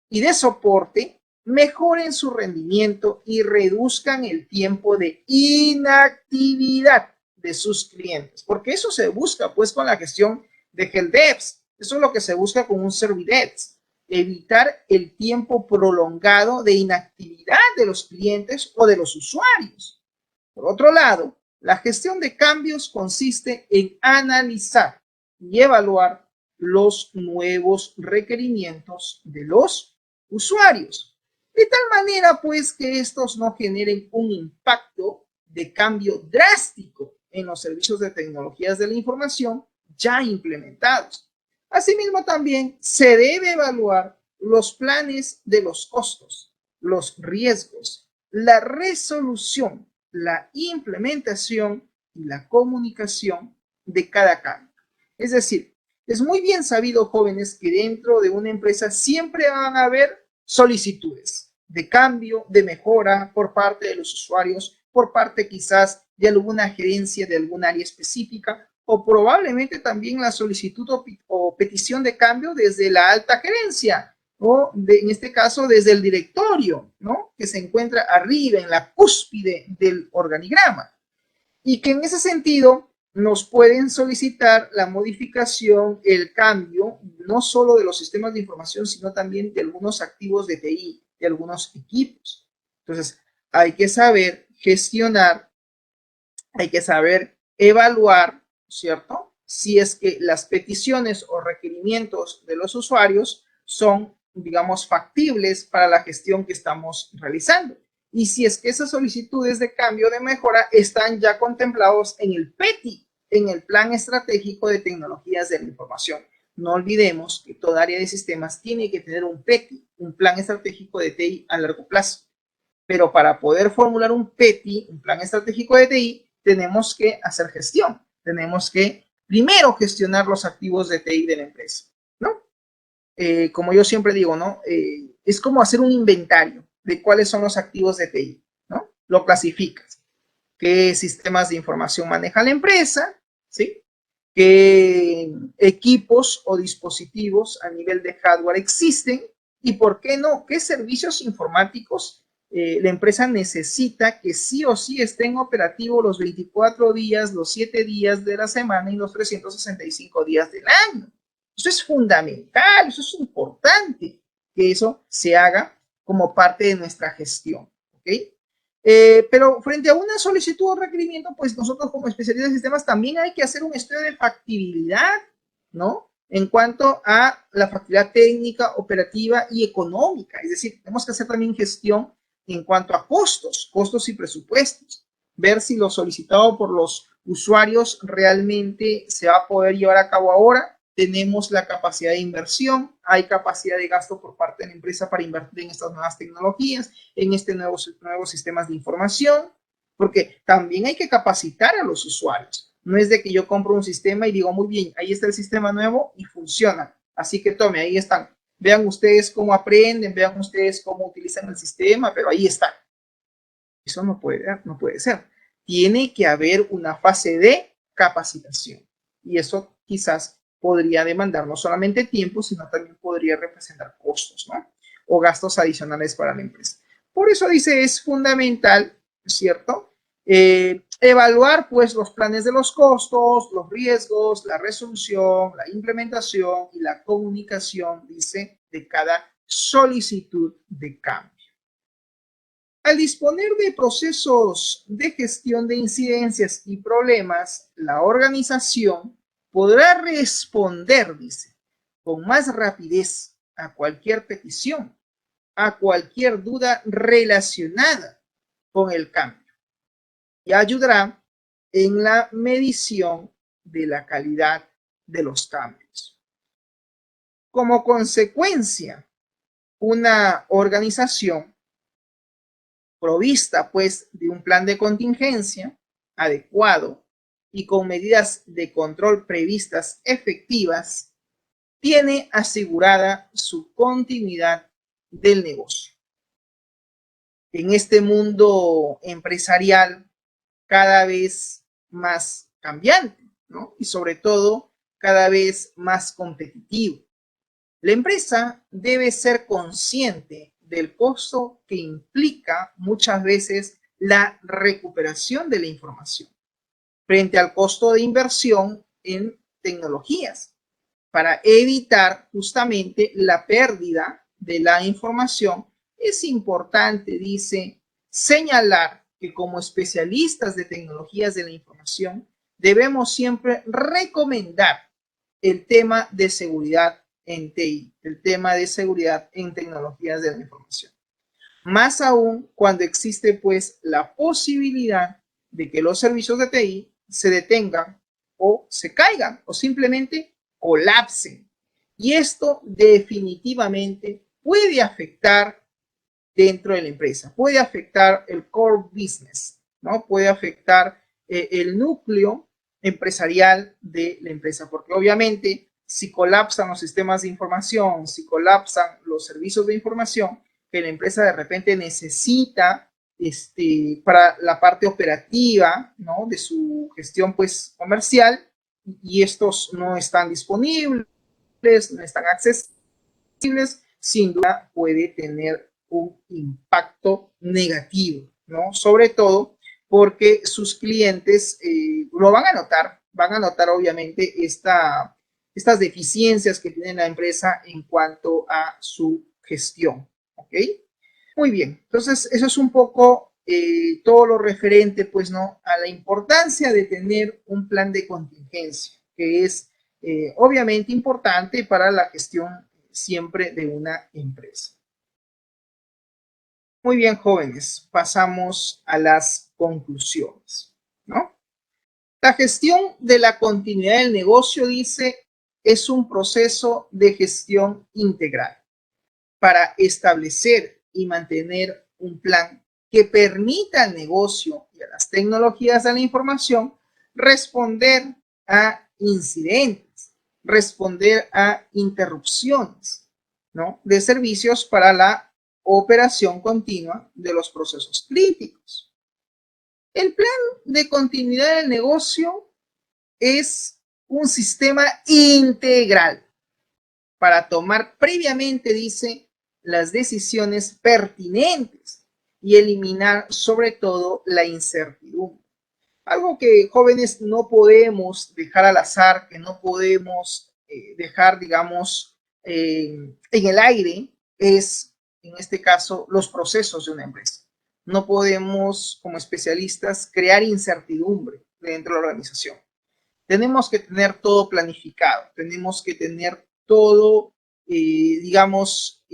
y de soporte, mejoren su rendimiento y reduzcan el tiempo de inactividad de sus clientes, porque eso se busca pues con la gestión de helpdesk. Eso es lo que se busca con un Servidesk, evitar el tiempo prolongado de inactividad de los clientes o de los usuarios. Por otro lado, la gestión de cambios consiste en analizar y evaluar los nuevos requerimientos de los usuarios, de tal manera pues que estos no generen un impacto de cambio drástico en los servicios de tecnologías de la información ya implementados. Asimismo, también se debe evaluar los planes de los costos, los riesgos, la resolución, la implementación y la comunicación de cada cambio. Es decir, es muy bien sabido, jóvenes, que dentro de una empresa siempre van a haber solicitudes de cambio, de mejora por parte de los usuarios, por parte quizás de alguna gerencia de algún área específica, o probablemente también la solicitud o petición de cambio desde la alta gerencia, o en este caso desde el directorio, ¿no? Que se encuentra arriba en la cúspide del organigrama. Y que en ese sentido nos pueden solicitar la modificación, el cambio, no solo de los sistemas de información, sino también de algunos activos de TI, de algunos equipos. Entonces, hay que saber gestionar, hay que saber evaluar, ¿cierto? Si es que las peticiones o requerimientos de los usuarios son, digamos, factibles para la gestión que estamos realizando. Y si es que esas solicitudes de cambio de mejora están ya contemplados en el PETI, en el Plan Estratégico de Tecnologías de la Información. No olvidemos que toda área de sistemas tiene que tener un PETI, un Plan Estratégico de TI a largo plazo. Pero para poder formular un PETI, un Plan Estratégico de TI, tenemos que hacer gestión. Tenemos que primero gestionar los activos de TI de la empresa, ¿no? como yo siempre digo, ¿no? Es como hacer un inventario de cuáles son los activos de TI, ¿no? Lo clasificas. ¿Qué sistemas de información maneja la empresa? ¿Sí? ¿Qué equipos o dispositivos a nivel de hardware existen? Y por qué no, ¿qué servicios informáticos la empresa necesita que sí o sí estén operativos los 24 días, los 7 días de la semana y los 365 días del año? Eso es fundamental, eso es importante que eso se haga como parte de nuestra gestión. ¿Ok? Pero frente a una solicitud o requerimiento, pues nosotros como especialistas de sistemas también hay que hacer un estudio de factibilidad, ¿no? En cuanto a la factibilidad técnica, operativa y económica. Es decir, tenemos que hacer también gestión en cuanto a costos y presupuestos. Ver si lo solicitado por los usuarios realmente se va a poder llevar a cabo ahora. Tenemos la capacidad de inversión, hay capacidad de gasto por parte de la empresa para invertir en estas nuevas tecnologías, en este nuevos sistemas de información, porque también hay que capacitar a los usuarios. No es de que yo compro un sistema y digo, muy bien, ahí está el sistema nuevo y funciona. Así que tome, ahí están. Vean ustedes cómo aprenden, vean ustedes cómo utilizan el sistema, pero ahí está. Eso no puede ser. Tiene que haber una fase de capacitación. Y eso quizás podría demandar no solamente tiempo, sino también podría representar costos, ¿no? O gastos adicionales para la empresa. Por eso dice, es fundamental, ¿cierto? Evaluar pues los planes de los costos, los riesgos, la resolución, la implementación y la comunicación, dice, de cada solicitud de cambio. Al disponer de procesos de gestión de incidencias y problemas, la organización podrá responder, dice, con más rapidez a cualquier petición, a cualquier duda relacionada con el cambio y ayudará en la medición de la calidad de los cambios. Como consecuencia, una organización provista pues de un plan de contingencia adecuado y con medidas de control previstas efectivas, tiene asegurada su continuidad del negocio. En este mundo empresarial cada vez más cambiante, ¿no? Y sobre todo cada vez más competitivo. La empresa debe ser consciente del costo que implica muchas veces la recuperación de la información frente al costo de inversión en tecnologías para evitar justamente la pérdida de la información. Es importante, dice, señalar que como especialistas de tecnologías de la información debemos siempre recomendar el tema de seguridad en TI, el tema de seguridad en tecnologías de la información. Más aún cuando existe pues la posibilidad de que los servicios de TI se detengan o se caigan o simplemente colapsen. Y esto definitivamente puede afectar dentro de la empresa, puede afectar el core business, ¿no? Puede afectar el núcleo empresarial de la empresa, porque obviamente si colapsan los sistemas de información, si colapsan los servicios de información que la empresa de repente necesita para la parte operativa, ¿no? De su gestión pues comercial, y estos no están disponibles, no están accesibles, sin duda puede tener un impacto negativo, ¿no? Sobre todo porque sus clientes lo van a notar obviamente estas deficiencias que tiene la empresa en cuanto a su gestión, ¿ok? Muy bien, entonces eso es un poco todo lo referente, pues, ¿no? A la importancia de tener un plan de contingencia, que es obviamente importante para la gestión siempre de una empresa. Muy bien, jóvenes, pasamos a las conclusiones, ¿no? La gestión de la continuidad del negocio, dice, es un proceso de gestión integral para establecer y mantener un plan que permita al negocio y a las tecnologías de la información responder a incidentes, responder a interrupciones ¿no? De servicios para la operación continua de los procesos críticos. El plan de continuidad del negocio es un sistema integral para tomar previamente, dice, las decisiones pertinentes y eliminar sobre todo la incertidumbre. Algo que jóvenes no podemos dejar al azar, que no podemos dejar, digamos, en el aire, es, en este caso, los procesos de una empresa. No podemos, como especialistas, crear incertidumbre dentro de la organización. Tenemos que tener todo planificado, tenemos que tener todo, digamos,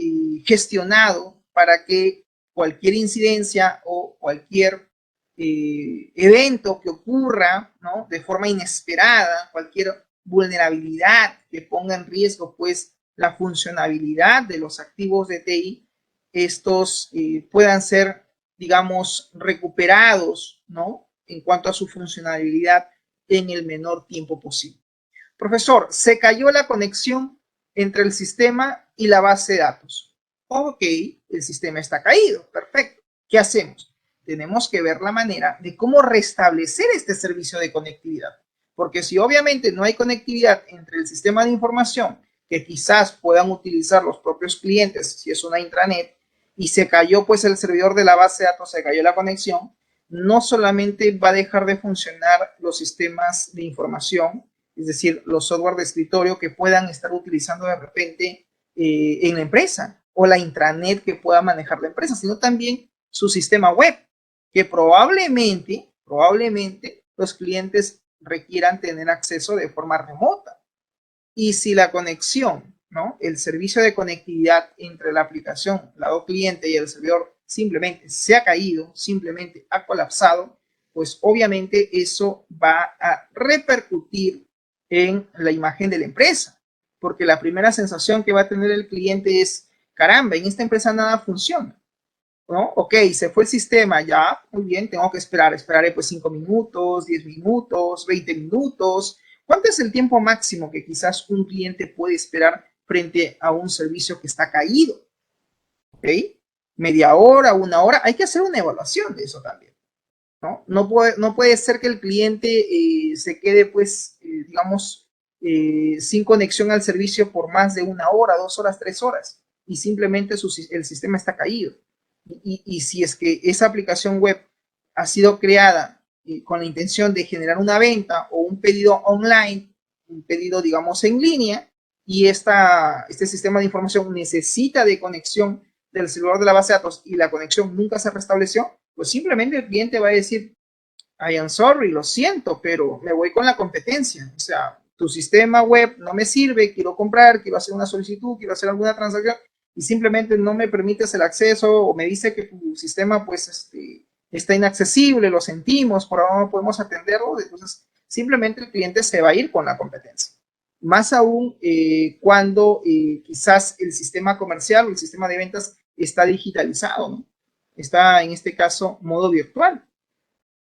gestionado para que cualquier incidencia o cualquier evento que ocurra, ¿no? De forma inesperada, cualquier vulnerabilidad que ponga en riesgo, pues, la funcionalidad de los activos de TI, estos puedan ser, digamos, recuperados, ¿no? En cuanto a su funcionalidad en el menor tiempo posible. Profesor, se cayó la conexión entre el sistema y la base de datos. Ok, el sistema está caído, perfecto. ¿Qué hacemos? Tenemos que ver la manera de cómo restablecer este servicio de conectividad. Porque si obviamente no hay conectividad entre el sistema de información que quizás puedan utilizar los propios clientes, si es una intranet, y se cayó pues el servidor de la base de datos, se cayó la conexión, no solamente va a dejar de funcionar los sistemas de información, es decir, los software de escritorio que puedan estar utilizando de repente en la empresa o la intranet que pueda manejar la empresa, sino también su sistema web, que probablemente los clientes requieran tener acceso de forma remota. Y si la conexión, ¿no? El servicio de conectividad entre la aplicación, lado cliente y el servidor simplemente se ha caído, simplemente ha colapsado, pues obviamente eso va a repercutir en la imagen de la empresa, porque la primera sensación que va a tener el cliente es, caramba, en esta empresa nada funciona, ¿no? Ok, se fue el sistema, ya, muy bien, tengo que esperar, esperaré pues 5 minutos, 10 minutos, 20 minutos. ¿Cuánto es el tiempo máximo que quizás un cliente puede esperar frente a un servicio que está caído? ¿Ok? Media hora, una hora, hay que hacer una evaluación de eso también, ¿no? No puede ser que el cliente se quede pues, digamos, sin conexión al servicio por más de una hora, 2 horas, 3 horas, y simplemente el sistema está caído. Y si es que esa aplicación web ha sido creada con la intención de generar una venta o un pedido online, un pedido, digamos, en línea, y este sistema de información necesita de conexión del servidor de la base de datos y la conexión nunca se restableció, pues simplemente el cliente va a decir, I am sorry, lo siento, pero me voy con la competencia. O sea, tu sistema web no me sirve, quiero comprar, quiero hacer una solicitud, quiero hacer alguna transacción y simplemente no me permites el acceso o me dice que tu sistema pues está inaccesible, lo sentimos, por ahora no podemos atenderlo. Entonces, simplemente el cliente se va a ir con la competencia. Más aún cuando quizás el sistema comercial o el sistema de ventas está digitalizado, ¿no? Está en este caso modo virtual.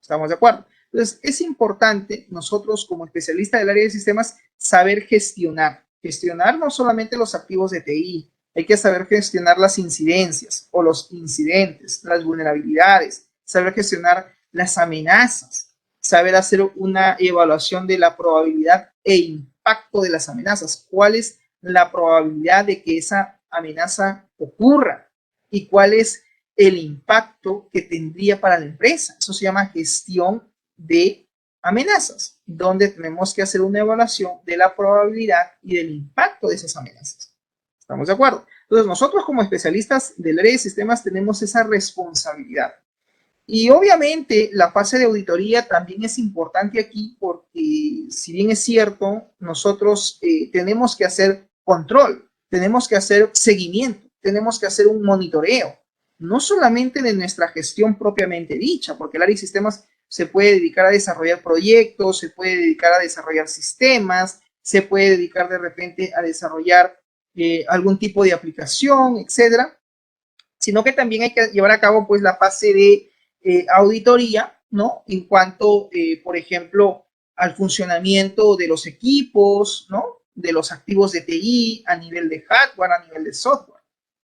¿Estamos de acuerdo? Entonces, es importante nosotros como especialistas del área de sistemas saber gestionar. Gestionar no solamente los activos de TI, hay que saber gestionar las incidencias o los incidentes, las vulnerabilidades, saber gestionar las amenazas, saber hacer una evaluación de la probabilidad e impacto de las amenazas. ¿Cuál es la probabilidad de que esa amenaza ocurra? ¿Y cuál es el impacto que tendría para la empresa? Eso se llama gestión de amenazas, donde tenemos que hacer una evaluación de la probabilidad y del impacto de esas amenazas. ¿Estamos de acuerdo? Entonces, nosotros como especialistas del área de sistemas tenemos esa responsabilidad. Y obviamente la fase de auditoría también es importante aquí porque si bien es cierto, nosotros tenemos que hacer control, tenemos que hacer seguimiento, tenemos que hacer un monitoreo, no solamente de nuestra gestión propiamente dicha, porque el área de sistemas se puede dedicar a desarrollar proyectos, se puede dedicar a desarrollar sistemas, se puede dedicar de repente a desarrollar algún tipo de aplicación, etcétera, sino que también hay que llevar a cabo pues la fase de auditoría, ¿no? En cuanto, por ejemplo, al funcionamiento de los equipos, ¿no? de los activos de TI a nivel de hardware, a nivel de software,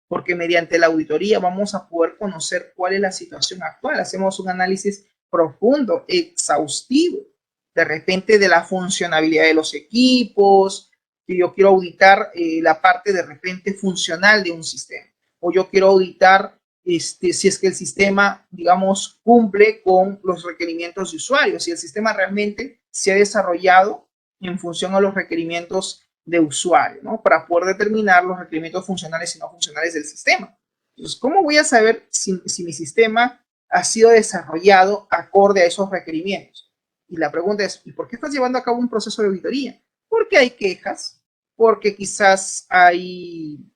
porque mediante la auditoría vamos a poder conocer cuál es la situación actual. Hacemos un análisis profundo, exhaustivo, de repente de la funcionalidad de los equipos, que yo quiero auditar la parte de repente funcional de un sistema, o yo quiero auditar si es que el sistema, digamos, cumple con los requerimientos de usuarios, si el sistema realmente se ha desarrollado en función a los requerimientos de usuario, ¿no? Para poder determinar los requerimientos funcionales y no funcionales del sistema. Entonces, ¿cómo voy a saber si mi sistema ha sido desarrollado acorde a esos requerimientos? Y la pregunta es, ¿y por qué estás llevando a cabo un proceso de auditoría? Porque hay quejas, porque quizás hay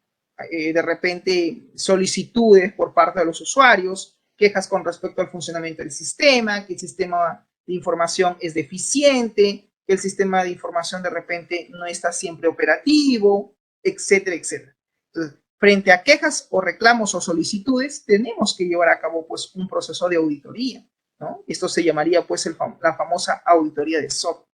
de repente solicitudes por parte de los usuarios, quejas con respecto al funcionamiento del sistema, que el sistema de información es deficiente, que el sistema de información de repente no está siempre operativo, etcétera, etcétera. Entonces, frente a quejas o reclamos o solicitudes, tenemos que llevar a cabo pues un proceso de auditoría, ¿no? Esto se llamaría pues la famosa auditoría de software.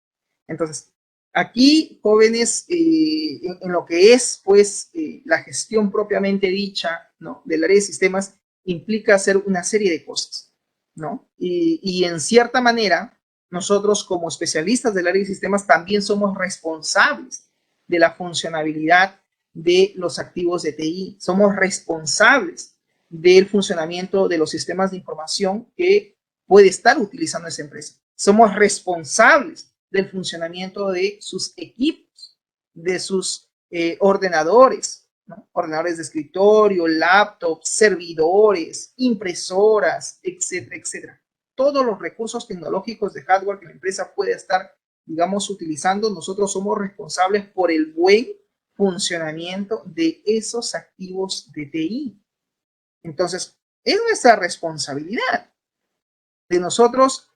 Entonces, aquí, jóvenes, en lo que es, pues, la gestión propiamente dicha, ¿no? Del área de sistemas, implica hacer una serie de cosas, ¿no? Y en cierta manera, nosotros como especialistas del área de sistemas también somos responsables de la funcionabilidad de los activos de TI. Somos responsables del funcionamiento de los sistemas de información que puede estar utilizando esa empresa. Somos responsables del funcionamiento de sus equipos, de sus ordenadores, ¿no? Ordenadores de escritorio, laptops, servidores, impresoras, etcétera, etcétera. Todos los recursos tecnológicos de hardware que la empresa puede estar, digamos, utilizando, nosotros somos responsables por el buen funcionamiento de esos activos de TI. Entonces, es nuestra responsabilidad de nosotros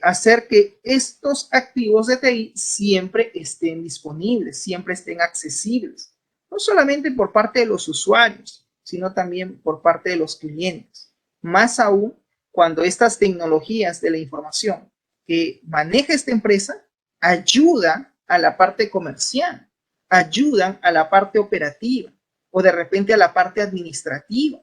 hacer que estos activos de TI siempre estén disponibles, siempre estén accesibles, no solamente por parte de los usuarios, sino también por parte de los clientes. Más aún cuando estas tecnologías de la información que maneja esta empresa ayudan a la parte comercial, ayudan a la parte operativa o de repente a la parte administrativa.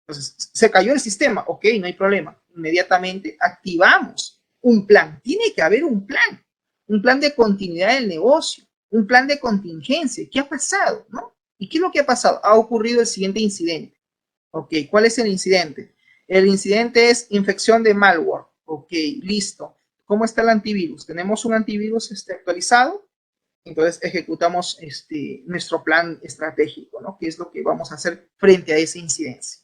Entonces, se cayó el sistema, ok, no hay problema. Inmediatamente activamos un plan. Tiene que haber un plan de continuidad del negocio, un plan de contingencia. ¿Qué ha pasado? ¿No? ¿Y qué es lo que ha pasado? Ha ocurrido el siguiente incidente. Ok, ¿cuál es el incidente? El incidente es infección de malware. Ok, listo. ¿Cómo está el antivirus? ¿Tenemos un antivirus actualizado? Entonces ejecutamos nuestro plan estratégico, ¿no? ¿Qué es lo que vamos a hacer frente a esa incidencia?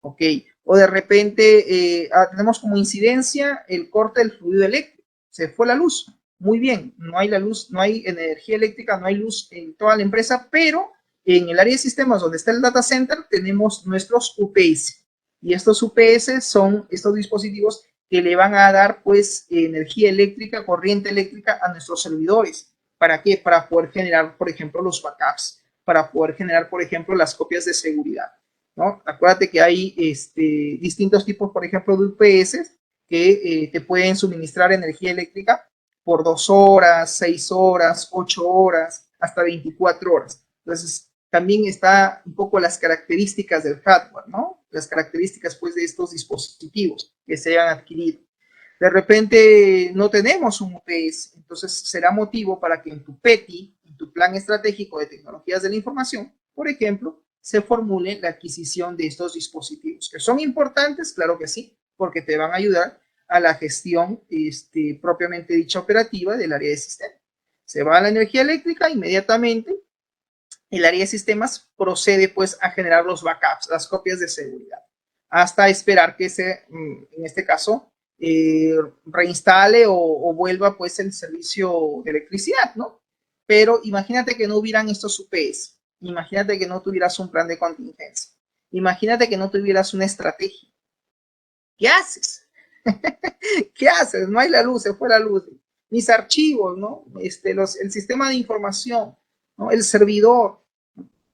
Ok, o de repente tenemos como incidencia el corte del fluido eléctrico, se fue la luz, muy bien, no hay la luz, no hay energía eléctrica, no hay luz en toda la empresa, pero en el área de sistemas donde está el data center tenemos nuestros UPS y estos UPS son estos dispositivos que le van a dar pues energía eléctrica, corriente eléctrica a nuestros servidores. ¿Para qué? Para poder generar, por ejemplo, los backups, para poder generar, por ejemplo, las copias de seguridad, ¿no? Acuérdate que hay distintos tipos, por ejemplo, de UPS que te pueden suministrar energía eléctrica por 2 horas, 6 horas, 8 horas, hasta 24 horas. Entonces, también está un poco las características del hardware, ¿no? Las características, pues, de estos dispositivos que se han adquirido. De repente no tenemos un UPS, entonces será motivo para que en tu PETI, en tu plan estratégico de tecnologías de la información, por ejemplo, se formule la adquisición de estos dispositivos, que son importantes, claro que sí, porque te van a ayudar a la gestión propiamente dicha operativa del área de sistema. Se va a la energía eléctrica, inmediatamente el área de sistemas procede pues a generar los backups, las copias de seguridad, hasta esperar que en este caso, reinstale o vuelva pues el servicio de electricidad, ¿no? Pero imagínate que no hubieran estos UPS, imagínate que no tuvieras un plan de contingencia, imagínate que no tuvieras una estrategia. ¿Qué haces? ¿Qué haces? No hay la luz, se fue la luz. Mis archivos, ¿no? El sistema de información, ¿no? El servidor.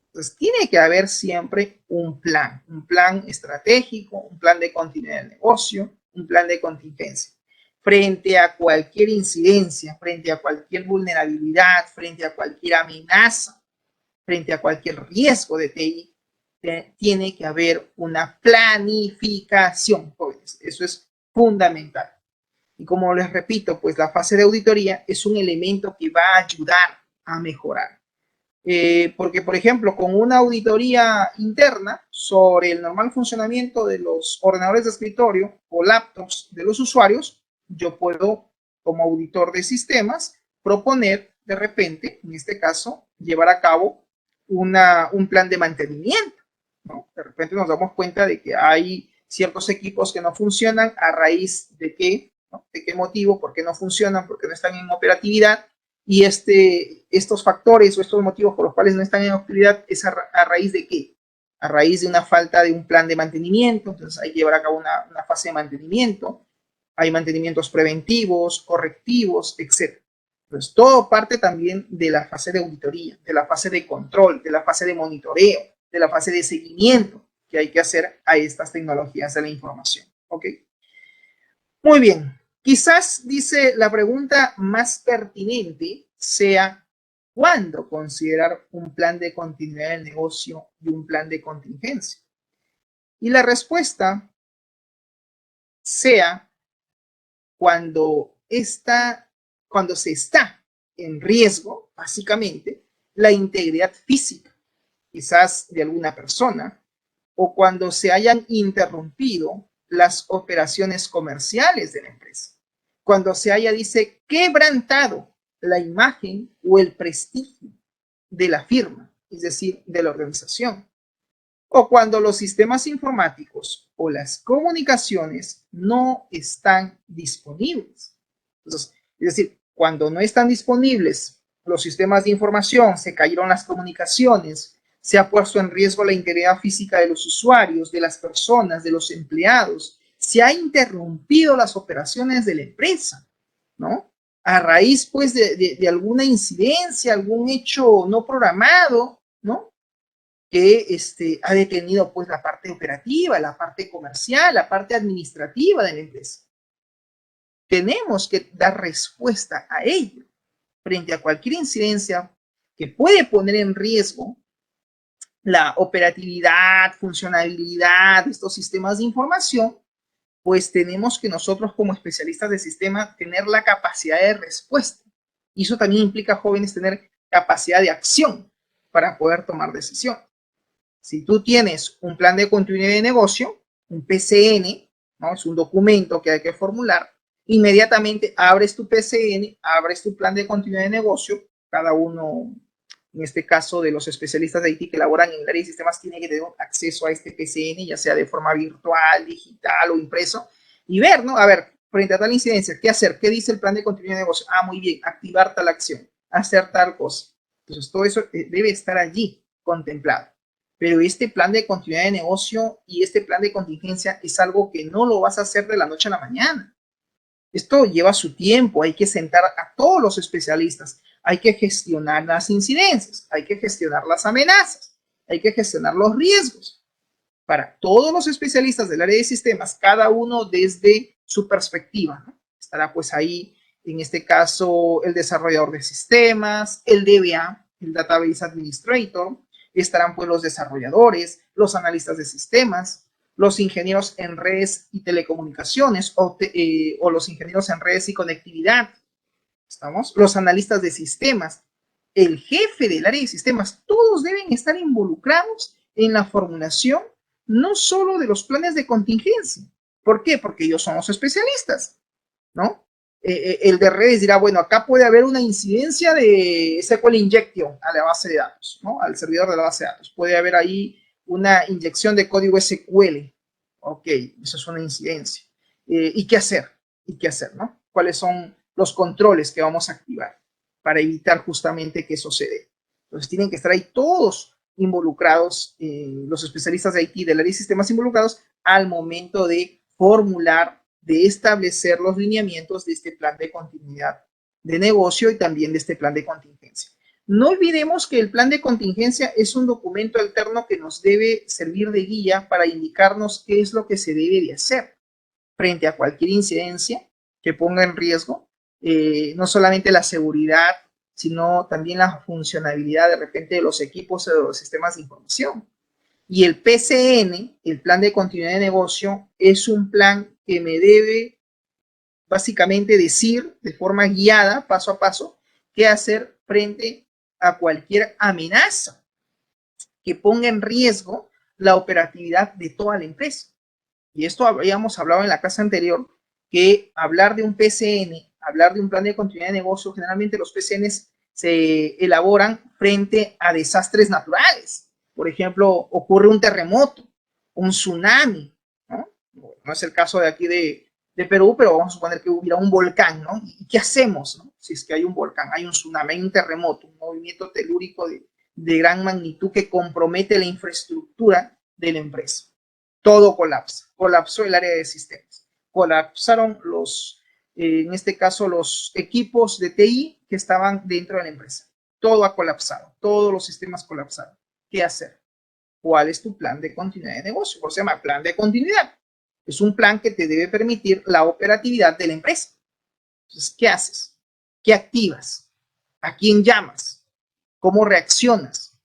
Entonces, tiene que haber siempre un plan estratégico, un plan de continuidad del negocio, un plan de contingencia. frente a cualquier incidencia, frente a cualquier vulnerabilidad, frente a cualquier amenaza, frente a cualquier riesgo de TI, tiene que haber una planificación, jóvenes. Eso es fundamental. Y como les repito, pues la fase de auditoría es un elemento que va a ayudar a mejorar. Porque, por ejemplo, con una auditoría interna sobre el normal funcionamiento de los ordenadores de escritorio o laptops de los usuarios, yo puedo, como auditor de sistemas, proponer de repente, en este caso, llevar a cabo un plan de mantenimiento, ¿no? De repente nos damos cuenta de que hay ciertos equipos que no funcionan a raíz de qué, ¿no? De qué motivo, por qué no funcionan, por qué no están en operatividad, y estos factores o estos motivos por los cuales no están en actividad es a raíz de qué? A raíz de una falta de un plan de mantenimiento. Entonces hay que llevar a cabo una fase de mantenimiento. Hay mantenimientos preventivos, correctivos, etc. Entonces todo parte también de la fase de auditoría, de la fase de control, de la fase de monitoreo, de la fase de seguimiento que hay que hacer a estas tecnologías de la información. ¿Ok? Muy bien. Quizás, dice, la pregunta más pertinente sea, ¿cuándo considerar un plan de continuidad del negocio y un plan de contingencia? Y la respuesta sea cuando se está en riesgo, básicamente, la integridad física, quizás de alguna persona, o cuando se hayan interrumpido las operaciones comerciales de la empresa. Cuando se haya, dice, quebrantado la imagen o el prestigio de la firma, es decir, de la organización. O cuando los sistemas informáticos o las comunicaciones no están disponibles. Entonces, es decir, cuando no están disponibles los sistemas de información, se cayeron las comunicaciones, se ha puesto en riesgo la integridad física de los usuarios, de las personas, de los empleados, se ha interrumpido las operaciones de la empresa, ¿no? A raíz, pues, de alguna incidencia, algún hecho no programado, ¿no? Que ha detenido, pues, la parte operativa, la parte comercial, la parte administrativa de la empresa. Tenemos que dar respuesta a ello frente a cualquier incidencia que puede poner en riesgo la operatividad, funcionalidad de estos sistemas de información, pues tenemos que nosotros como especialistas de sistema tener la capacidad de respuesta. Y eso también implica, jóvenes, tener capacidad de acción para poder tomar decisión. Si tú tienes un plan de continuidad de negocio, un PCN, ¿no? Es un documento que hay que formular, inmediatamente abres tu PCN, abres tu plan de continuidad de negocio, cada uno, en este caso de los especialistas de IT que elaboran en el área de sistemas, tiene que tener acceso a este PCN, ya sea de forma virtual, digital o impreso, y ver, ¿no? A ver, frente a tal incidencia, ¿qué hacer? ¿Qué dice el plan de continuidad de negocio? Ah, muy bien, activar tal acción, hacer tal cosa. Entonces, todo eso debe estar allí contemplado. Pero este plan de continuidad de negocio y este plan de contingencia es algo que no lo vas a hacer de la noche a la mañana. Esto lleva su tiempo, hay que sentar a todos los especialistas, hay que gestionar las incidencias, hay que gestionar las amenazas, hay que gestionar los riesgos. Para todos los especialistas del área de sistemas, cada uno desde su perspectiva, ¿no? Estará pues ahí, en este caso, el desarrollador de sistemas, el DBA, el Database Administrator, estarán pues los desarrolladores, los analistas de sistemas, los ingenieros en redes y telecomunicaciones o los ingenieros en redes y conectividad, ¿estamos? Los analistas de sistemas, el jefe del área de sistemas, todos deben estar involucrados en la formulación no solo de los planes de contingencia. ¿Por qué? Porque ellos son los especialistas, ¿no? El de redes dirá, bueno, acá puede haber una incidencia de SQL injection a la base de datos, ¿no? Al servidor de la base de datos. Puede haber ahí una inyección de código SQL. Ok, eso es una incidencia. ¿Y qué hacer? ¿Y qué hacer, no? ¿Cuáles son los controles que vamos a activar para evitar justamente que eso se dé? Entonces tienen que estar ahí todos involucrados, los especialistas de IT del área de sistemas involucrados al momento de formular, de establecer los lineamientos de este plan de continuidad de negocio y también de este plan de contingencia. No olvidemos que el plan de contingencia es un documento alterno que nos debe servir de guía para indicarnos qué es lo que se debe de hacer frente a cualquier incidencia que ponga en riesgo no solamente la seguridad, sino también la funcionabilidad de repente de los equipos o de los sistemas de información. Y el PCN, el plan de continuidad de negocio, es un plan que me debe básicamente decir de forma guiada, paso a paso, qué hacer frente a cualquier amenaza que ponga en riesgo la operatividad de toda la empresa. Y esto habíamos hablado en la clase anterior, que hablar de un PCN, hablar de un plan de continuidad de negocio, generalmente los PCNs se elaboran frente a desastres naturales. Por ejemplo, ocurre un terremoto, un tsunami, ¿no? No es el caso de aquí de Perú, pero vamos a suponer que hubiera un volcán, ¿no? ¿Y qué hacemos, no? Si es que hay un volcán, hay un tsunami, hay un terremoto, un movimiento telúrico de gran magnitud que compromete la infraestructura de la empresa. Todo colapsa, colapsó el área de sistemas, colapsaron en este caso, los equipos de TI que estaban dentro de la empresa. Todo ha colapsado, todos los sistemas colapsaron. ¿Qué hacer? ¿Cuál es tu plan de continuidad de negocio? Por eso se llama plan de continuidad. Es un plan que te debe permitir la operatividad de la empresa. Entonces, ¿qué haces? ¿Qué activas? ¿A quién llamas? ¿Cómo reaccionas?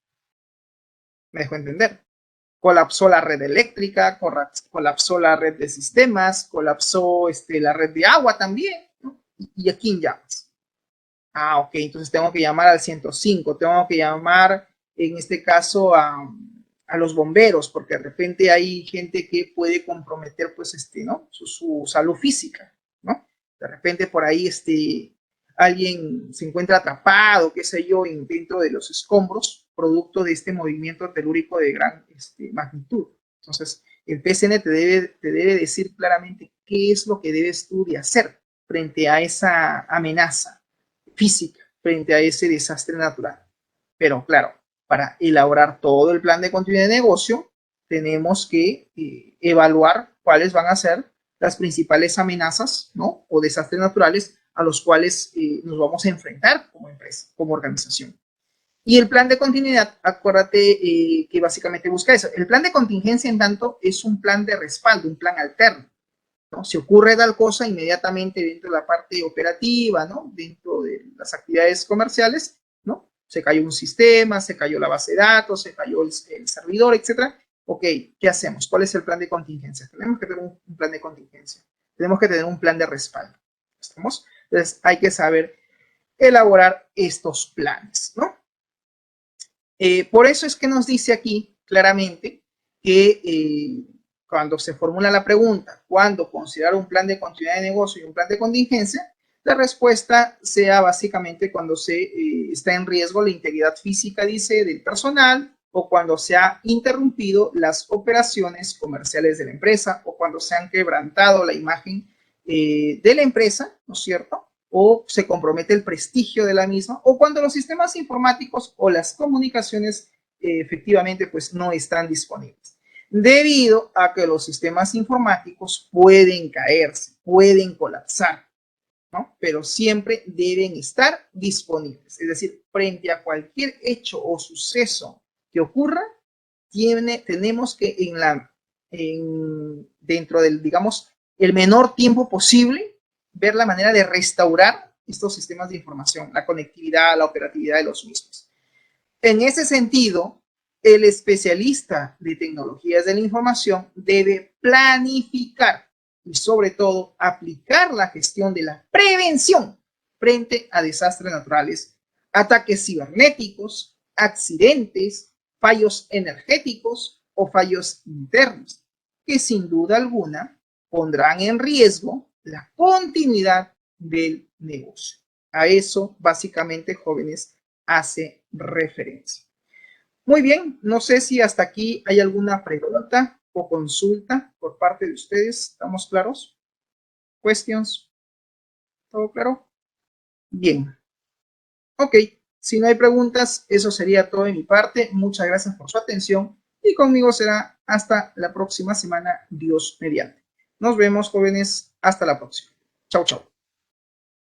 ¿Me dejo entender? Colapsó la red eléctrica, colapsó la red de sistemas, colapsó la red de agua también, ¿no? ¿Y a quién llamas? Ah, ok, entonces tengo que llamar al 105, tengo que llamar, en este caso, a los bomberos, porque de repente hay gente que puede comprometer, pues, ¿no? Su salud física, ¿no? De repente por ahí, alguien se encuentra atrapado, qué sé yo, dentro de los escombros, producto de este movimiento telúrico de gran magnitud. Entonces, el PCN te debe decir claramente qué es lo que debes tú de hacer frente a esa amenaza física, frente a ese desastre natural. Pero claro, para elaborar todo el plan de continuidad de negocio, tenemos que evaluar cuáles van a ser las principales amenazas, ¿no? O desastres naturales a los cuales nos vamos a enfrentar como empresa, como organización. Y el plan de continuidad, acuérdate que básicamente busca eso. El plan de contingencia, en tanto, es un plan de respaldo, un plan alterno, ¿no? Si ocurre tal cosa, inmediatamente dentro de la parte operativa, ¿no? Dentro de las actividades comerciales, ¿no? Se cayó un sistema, se cayó la base de datos, se cayó el servidor, etcétera. Ok, ¿qué hacemos? ¿Cuál es el plan de contingencia? Tenemos que tener un plan de contingencia. Tenemos que tener un plan de respaldo. ¿Estamos? Entonces, hay que saber elaborar estos planes, ¿no? Por eso es que nos dice aquí claramente que cuando se formula la pregunta, ¿cuándo considerar un plan de continuidad de negocio y un plan de contingencia? La respuesta sea básicamente cuando está en riesgo la integridad física, dice, del personal, o cuando se ha interrumpido las operaciones comerciales de la empresa, o cuando se han quebrantado la imagen de la empresa, ¿no es cierto? O se compromete el prestigio de la misma, o cuando los sistemas informáticos o las comunicaciones efectivamente pues no están disponibles. Debido a que los sistemas informáticos pueden caerse, pueden colapsar, ¿no? Pero siempre deben estar disponibles. Es decir, frente a cualquier hecho o suceso que ocurra, tenemos que dentro del, digamos, el menor tiempo posible, ver la manera de restaurar estos sistemas de información, la conectividad, la operatividad de los mismos. En ese sentido, el especialista de tecnologías de la información debe planificar y sobre todo aplicar la gestión de la prevención frente a desastres naturales, ataques cibernéticos, accidentes, fallos energéticos o fallos internos, que sin duda alguna pondrán en riesgo la continuidad del negocio. A eso básicamente, jóvenes, hace referencia. Muy bien, no sé si hasta aquí hay alguna pregunta o consulta por parte de ustedes. ¿Estamos claros? ¿Questions? ¿Todo claro? Bien. Ok, si no hay preguntas, eso sería todo de mi parte. Muchas gracias por su atención y conmigo será hasta la próxima semana, Dios mediante. Nos vemos, jóvenes. Hasta la próxima. Chau, chau.